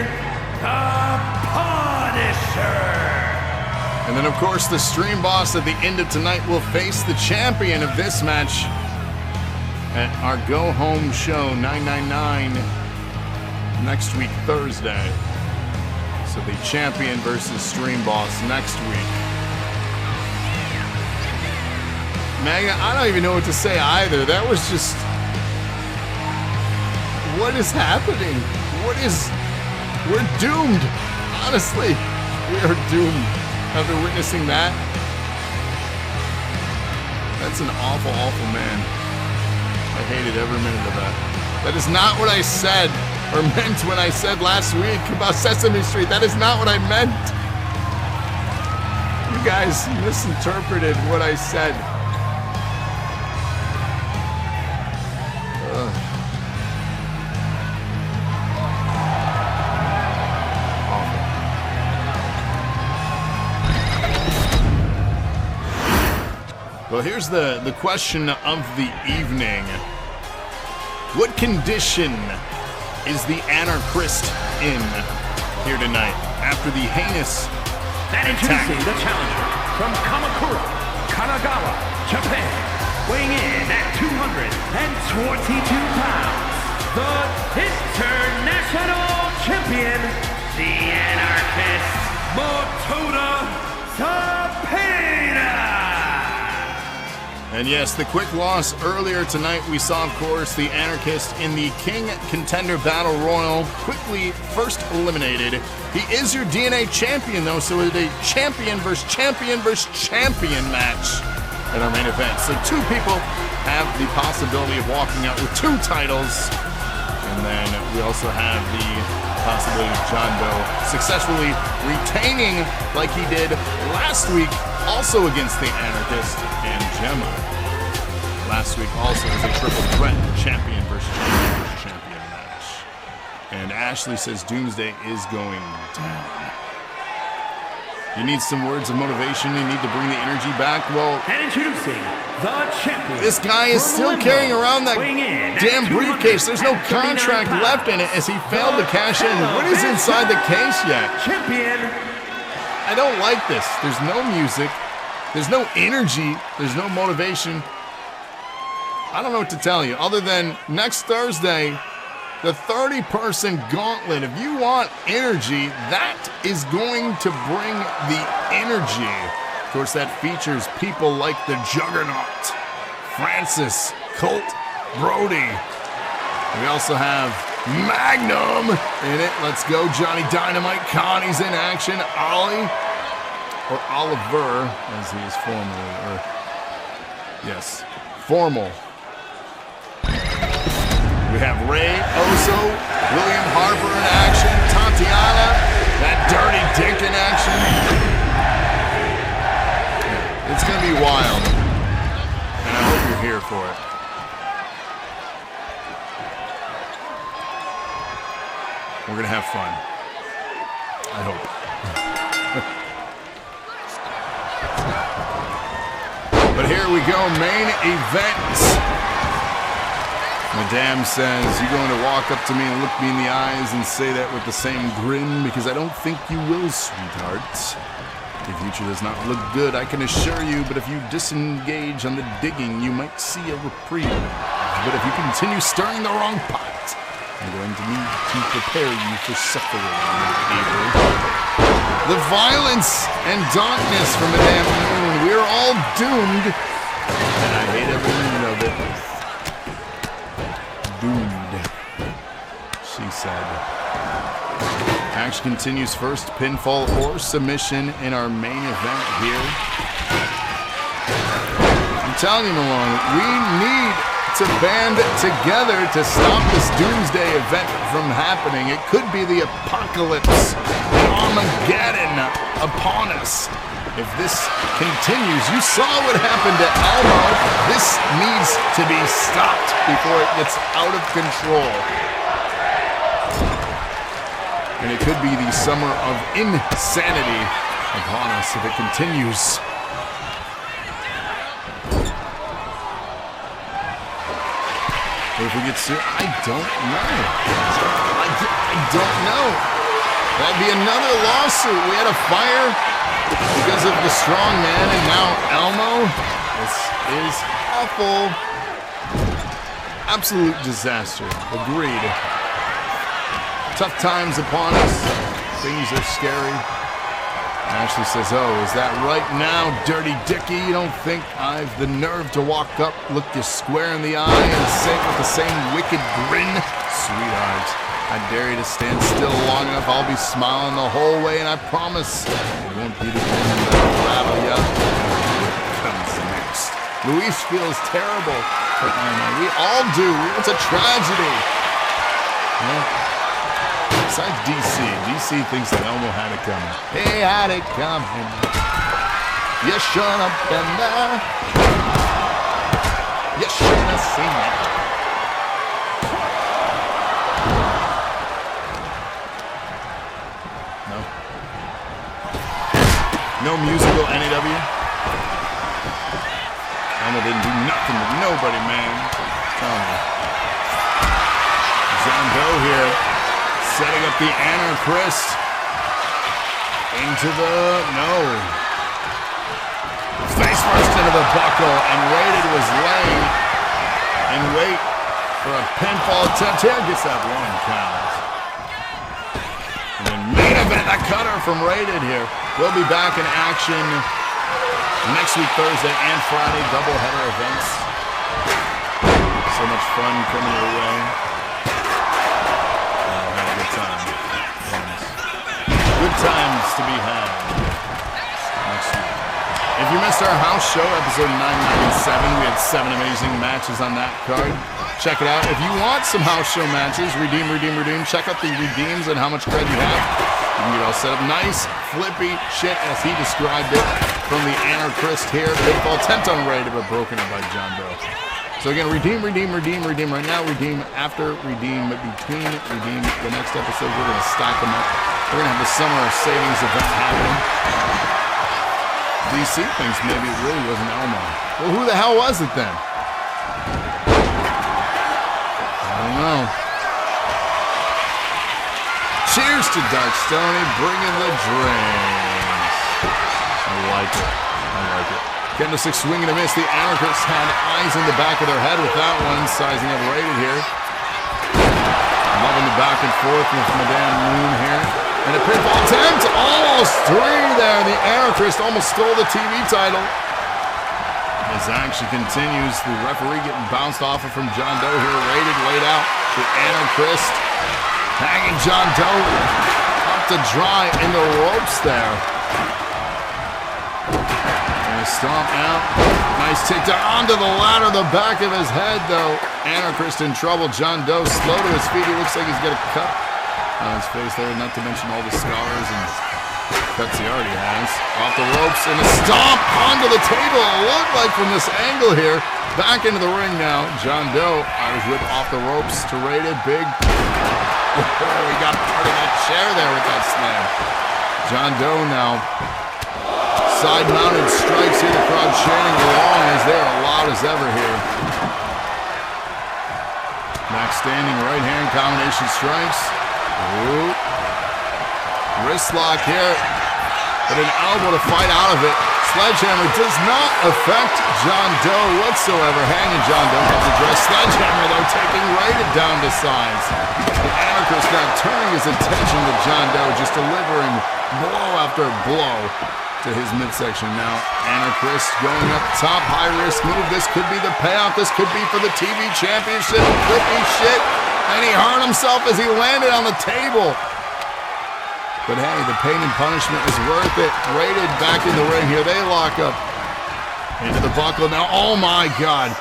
the Punisher. And then, of course, the Stream Boss at the end of tonight will face the champion of this match at our Go Home Show 999 next week, Thursday. So the champion versus Stream Boss next week. Magna, I don't even know what to say either. That was just... What is happening? We're doomed. Honestly, we are doomed after witnessing that. That's an awful, awful man. I hated every minute of that. That is not what I said or meant when I said last week about Sesame Street. That is not what I meant. You guys misinterpreted what I said. Well, here's the question of the evening. What condition is the Anarchist in here tonight after the heinous And introducing the challenger from Kamakura, Kanagawa, Japan, weighing in at 222 pounds, the international champion, the Anarchist, Motoda Tapeda. And yes, the quick loss earlier tonight, we saw, of course, the Anarchist in the King Contender Battle Royal, quickly first eliminated. He is your DNA champion, though, so it's a champion versus champion versus champion match at our main event. So 2 people have the possibility of walking out with 2 titles. And then we also have the possibility of John Doe successfully retaining, like he did last week, also against the Anarchist and Jemma. Last week also was a triple threat champion versus champion match. And Ashley says Doomsday is going down. You need some words of motivation. You need to bring the energy back. Well, And introducing the champion. this guy is from still Limbo, carrying around that weighing in at damn briefcase. There's no 239 contract pounds, left in it as he failed to cash in. What is fellow inside the case yet? champion. I don't like this. There's no music. There's no energy. There's no motivation. I don't know what to tell you other than next Thursday, the 30-person gauntlet. If you want energy, that is going to bring the energy. Of course, that features people like the Juggernaut, Francis, Colt, Brody. We also have Magnum in it. Let's go, Johnny Dynamite. Connie's in action. Ollie, or Oliver, as he is formerly, or yes, formal. We have Ray Oso, William Harper in action, Tatiana, that dirty dick in action. It's going to be wild, and I hope you're here for it. We're going to have fun. I hope. But here we go, main event. Madame says, you're going to walk up to me and look me in the eyes and say that with the same grin, because I don't think you will, sweetheart. Your future does not look good, I can assure you, but if you disengage on the digging, you might see a reprieve. But if you continue stirring the wrong pot, I'm going to need to prepare you for suffering, Avery. The violence and darkness from Madame Moon, we are all doomed, and I hate every minute of it. Doomed, she said. Action continues first, pinfall or submission in our main event here. I'm telling you, Malone, we need to band together to stop this doomsday event from happening. It could be the apocalypse, Armageddon upon us. If this continues, you saw what happened to Elmo. This needs to be stopped before it gets out of control. And it could be the summer of insanity upon us if it continues. Or if we get sued, I don't know. I don't know. That'd be another lawsuit. We had a fire because of the Strongman, and now Elmo. This is awful. Absolute disaster. Agreed. Tough times upon us. Things are scary. Ashley says, oh, is that right now, Dirty Dickie? You don't think I've the nerve to walk up, look you square in the eye, and say it with the same wicked grin? Sweetheart, I dare you to stand still long enough. I'll be smiling the whole way, and I promise it won't be the end that'll rattle ya. Here comes next. Luis feels terrible for Elmo. We all do. It's a tragedy. Yeah. Besides DC thinks that Elmo had it coming. He had it coming. You should have been there. You should have seen it. No musical NAW. Elmo didn't do nothing with nobody, man. Tell me. Zambo here. Setting up the Anarchist into the, no. Face first into the buckle, and Rated was laying in wait for a pinfall attempt. Here gets that one count. And then main event, that cutter from Rated here. We'll be back in action next week, Thursday and Friday, doubleheader events. So much fun coming your way. Good times to be had next week. If you missed our house show, episode 997, we had 7 amazing matches on that card. Check it out. If you want some house show matches, redeem. Check out the redeems and how much credit you have. You can get all set up nice, flippy shit as he described it from the Anarchist here. Pinfall attempt on Rated, but broken up by John Doe. So again, redeem. Right now, redeem, after, redeem, between, redeem. The next episode, we're going to stack them up. We're going to have the summer savings event happening. DC thinks maybe it really wasn't Elmo. Well, who the hell was it then? I don't know. Cheers to Dark Stoney, bringing the drinks. I like it. Getting a 6 swing and a miss. The Anarchists had eyes in the back of their head with that one. Sizing up rated here. Loving the back and forth with Madame Moon here. And a pinfall attempt. Almost 3 there. The Anarchist almost stole the TV title. As action continues, the referee getting bounced off of from John Doe here. Rated, laid out. The Anarchist hanging John Doe up to dry in the ropes there. Stomp out. Nice takedown onto the ladder, the back of his head, though. Anarchist in trouble. John Doe slow to his feet. He looks like he's got a cut on his face there, not to mention all the scars and cuts he already has. Off the ropes and a stomp onto the table. It looked like from this angle here. Back into the ring now. John Doe, Irish whip off the ropes to Rated. Big. Oh, he got part of that chair there with that slam. John Doe now. Side-mounted strikes here, the crowd chanting along as they're loud as ever here. Max standing right-hand combination strikes. Ooh. Wrist lock here, but an elbow to fight out of it. Sledgehammer does not affect John Doe whatsoever. Hanging John Doe up the dress. Sledgehammer, though, taking Rated down to sides. The Anarchist now turning his attention to John Doe, just delivering blow after blow to his midsection now. Anarchist going up top, high risk move. This could be the payoff. This could be for the TV championship. It could be shit. And he hurt himself as he landed on the table. But hey, the pain and punishment is worth it. Rated back in the ring here. They lock up into the buckle now. Oh my God.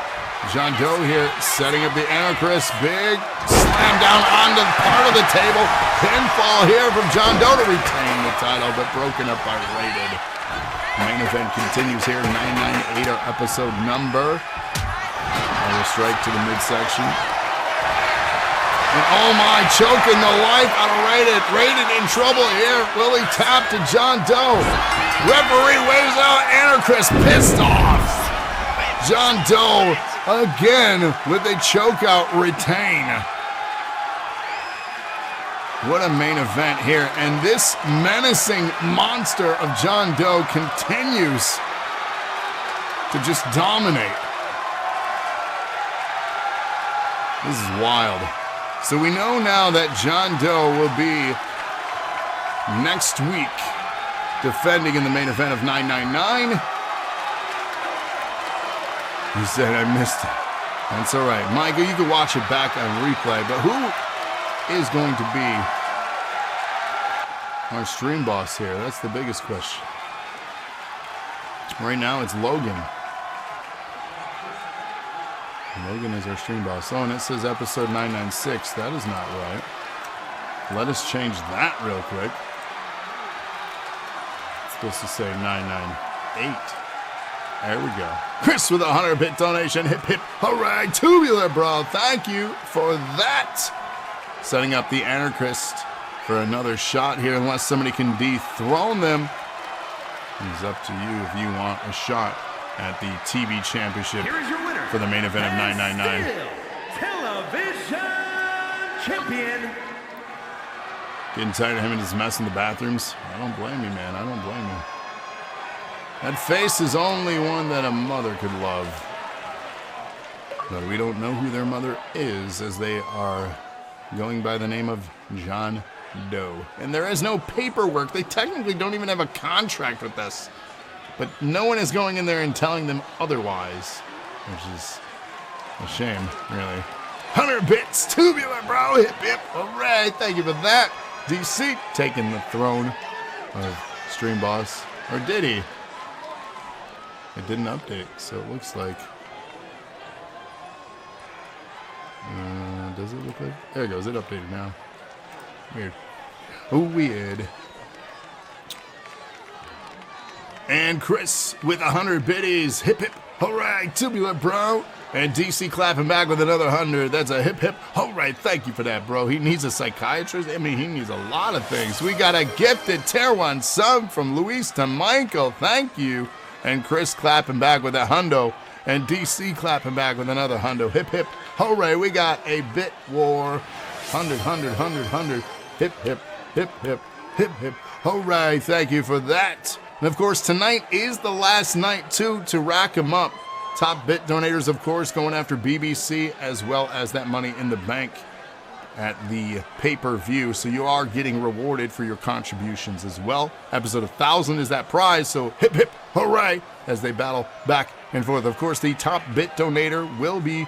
John Doe here setting up the Anarchist. Big slam down onto part of the table. Pinfall here from John Doe to retain the title, but broken up by Rated. Main event continues here. 998 our episode number. And a strike to the midsection. And oh my, choking the life out of Rated. Rated in trouble here. Will he tap to John Doe? Referee waves out. Anarchist pissed off. John Doe again with a chokeout retain. What a main event here. And this menacing monster of John Doe continues to just dominate. This is wild. So we know now that John Doe will be next week defending in the main event of 999. He said, I missed it. That's all right. Michael, you can watch it back on replay, but who is going to be our stream boss here? That's the biggest question. Right now, it's Logan. Logan is our stream boss. Oh, and it says episode 996. That is not right. Let us change that real quick. It's supposed to say 998. There we go. Chris with a 100-bit donation. Hip, hip, hooray. Tubular, bro. Thank you for that. Setting up the Anarchist for another shot here, unless somebody can dethrone them. It's up to you if you want a shot at the TV championship for the main event of 999. Television champion. Getting tired of him and his mess in the bathrooms? I don't blame you, man. I don't blame you. That face is only one that a mother could love. But we don't know who their mother is, as they are going by the name of John Doe. And there is no paperwork. They technically don't even have a contract with us. But no one is going in there and telling them otherwise, which is a shame, really. 100 bits, tubular, bro. Hip, hip, hooray. Thank you for that. DC taking the throne of Stream Boss. Or did he? It didn't update, so it looks like... does it look like... There it goes, it updated now. Weird. Oh, weird. And Chris with 100 biddies. Hip, hip, hooray, tubular, bro. And DC clapping back with another 100. That's a hip hip. All right, thank you for that, bro. He needs a psychiatrist. I mean, he needs a lot of things. We got a gifted Tier 1 sub from Luis to Michael. Thank you. And Chris clapping back with a hundo. And DC clapping back with another hundo. Hip hip. Hooray, we got a bit war. 100, 100, 100, 100. Hip hip, hip hip, hip hip. Hooray, thank you for that. And of course, tonight is the last night, too, to rack them up. Top bit donators, of course, going after BBC as well as that money in the bank at the pay-per-view. So you are getting rewarded for your contributions as well. Episode 1000 is that prize, so hip hip hooray as they battle back and forth. Of course, the top bit donator will be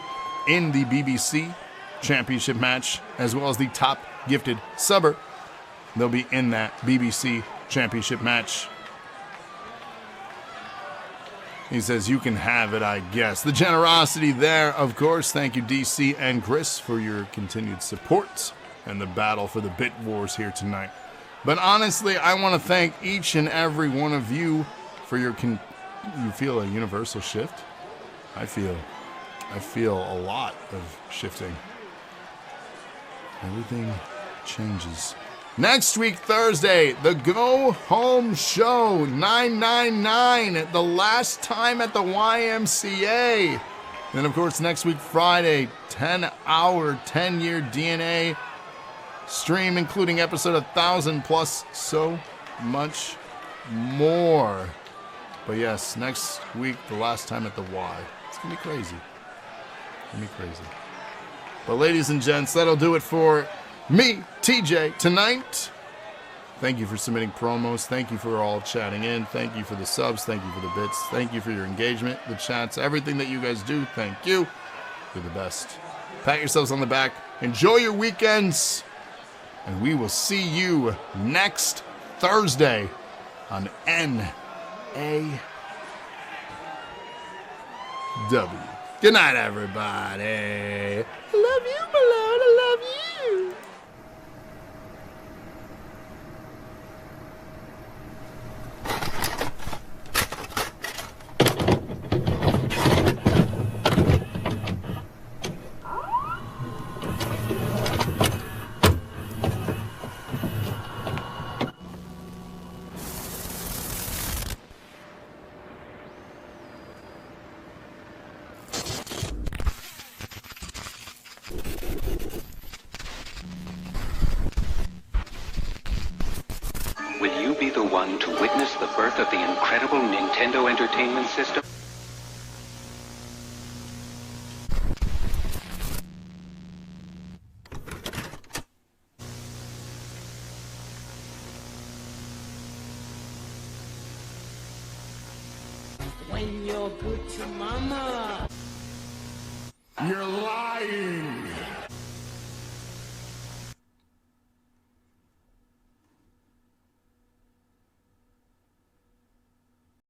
in the BBC championship match as well as the top gifted subber. They'll be in that BBC championship match. He says, you can have it, I guess. The generosity there, of course. Thank you, DC and Chris, for your continued support and the battle for the Bit Wars here tonight. But honestly, I want to thank each and every one of you for your... You feel a universal shift? I feel a lot of shifting. Everything changes. Next week, Thursday, the Go Home Show, 999, the last time at the YMCA. Then, of course, next week, Friday, 10-hour, 10-year DNA stream, including episode 1000, plus so much more. But yes, next week, the last time at the Y. It's going to be crazy. It's going to be crazy. But ladies and gents, that'll do it for me, TJ, tonight. Thank you for submitting promos. Thank you for all chatting in. Thank you for the subs. Thank you for the bits. Thank you for your engagement, the chats, everything that you guys do. Thank you. You're the best. Pat yourselves on the back. Enjoy your weekends. And we will see you next Thursday on NAWW. Good night, everybody. Love you, Malone. I love you. Will you be the one to witness the birth of the incredible Nintendo Entertainment System? When you're good to mama. You're lying.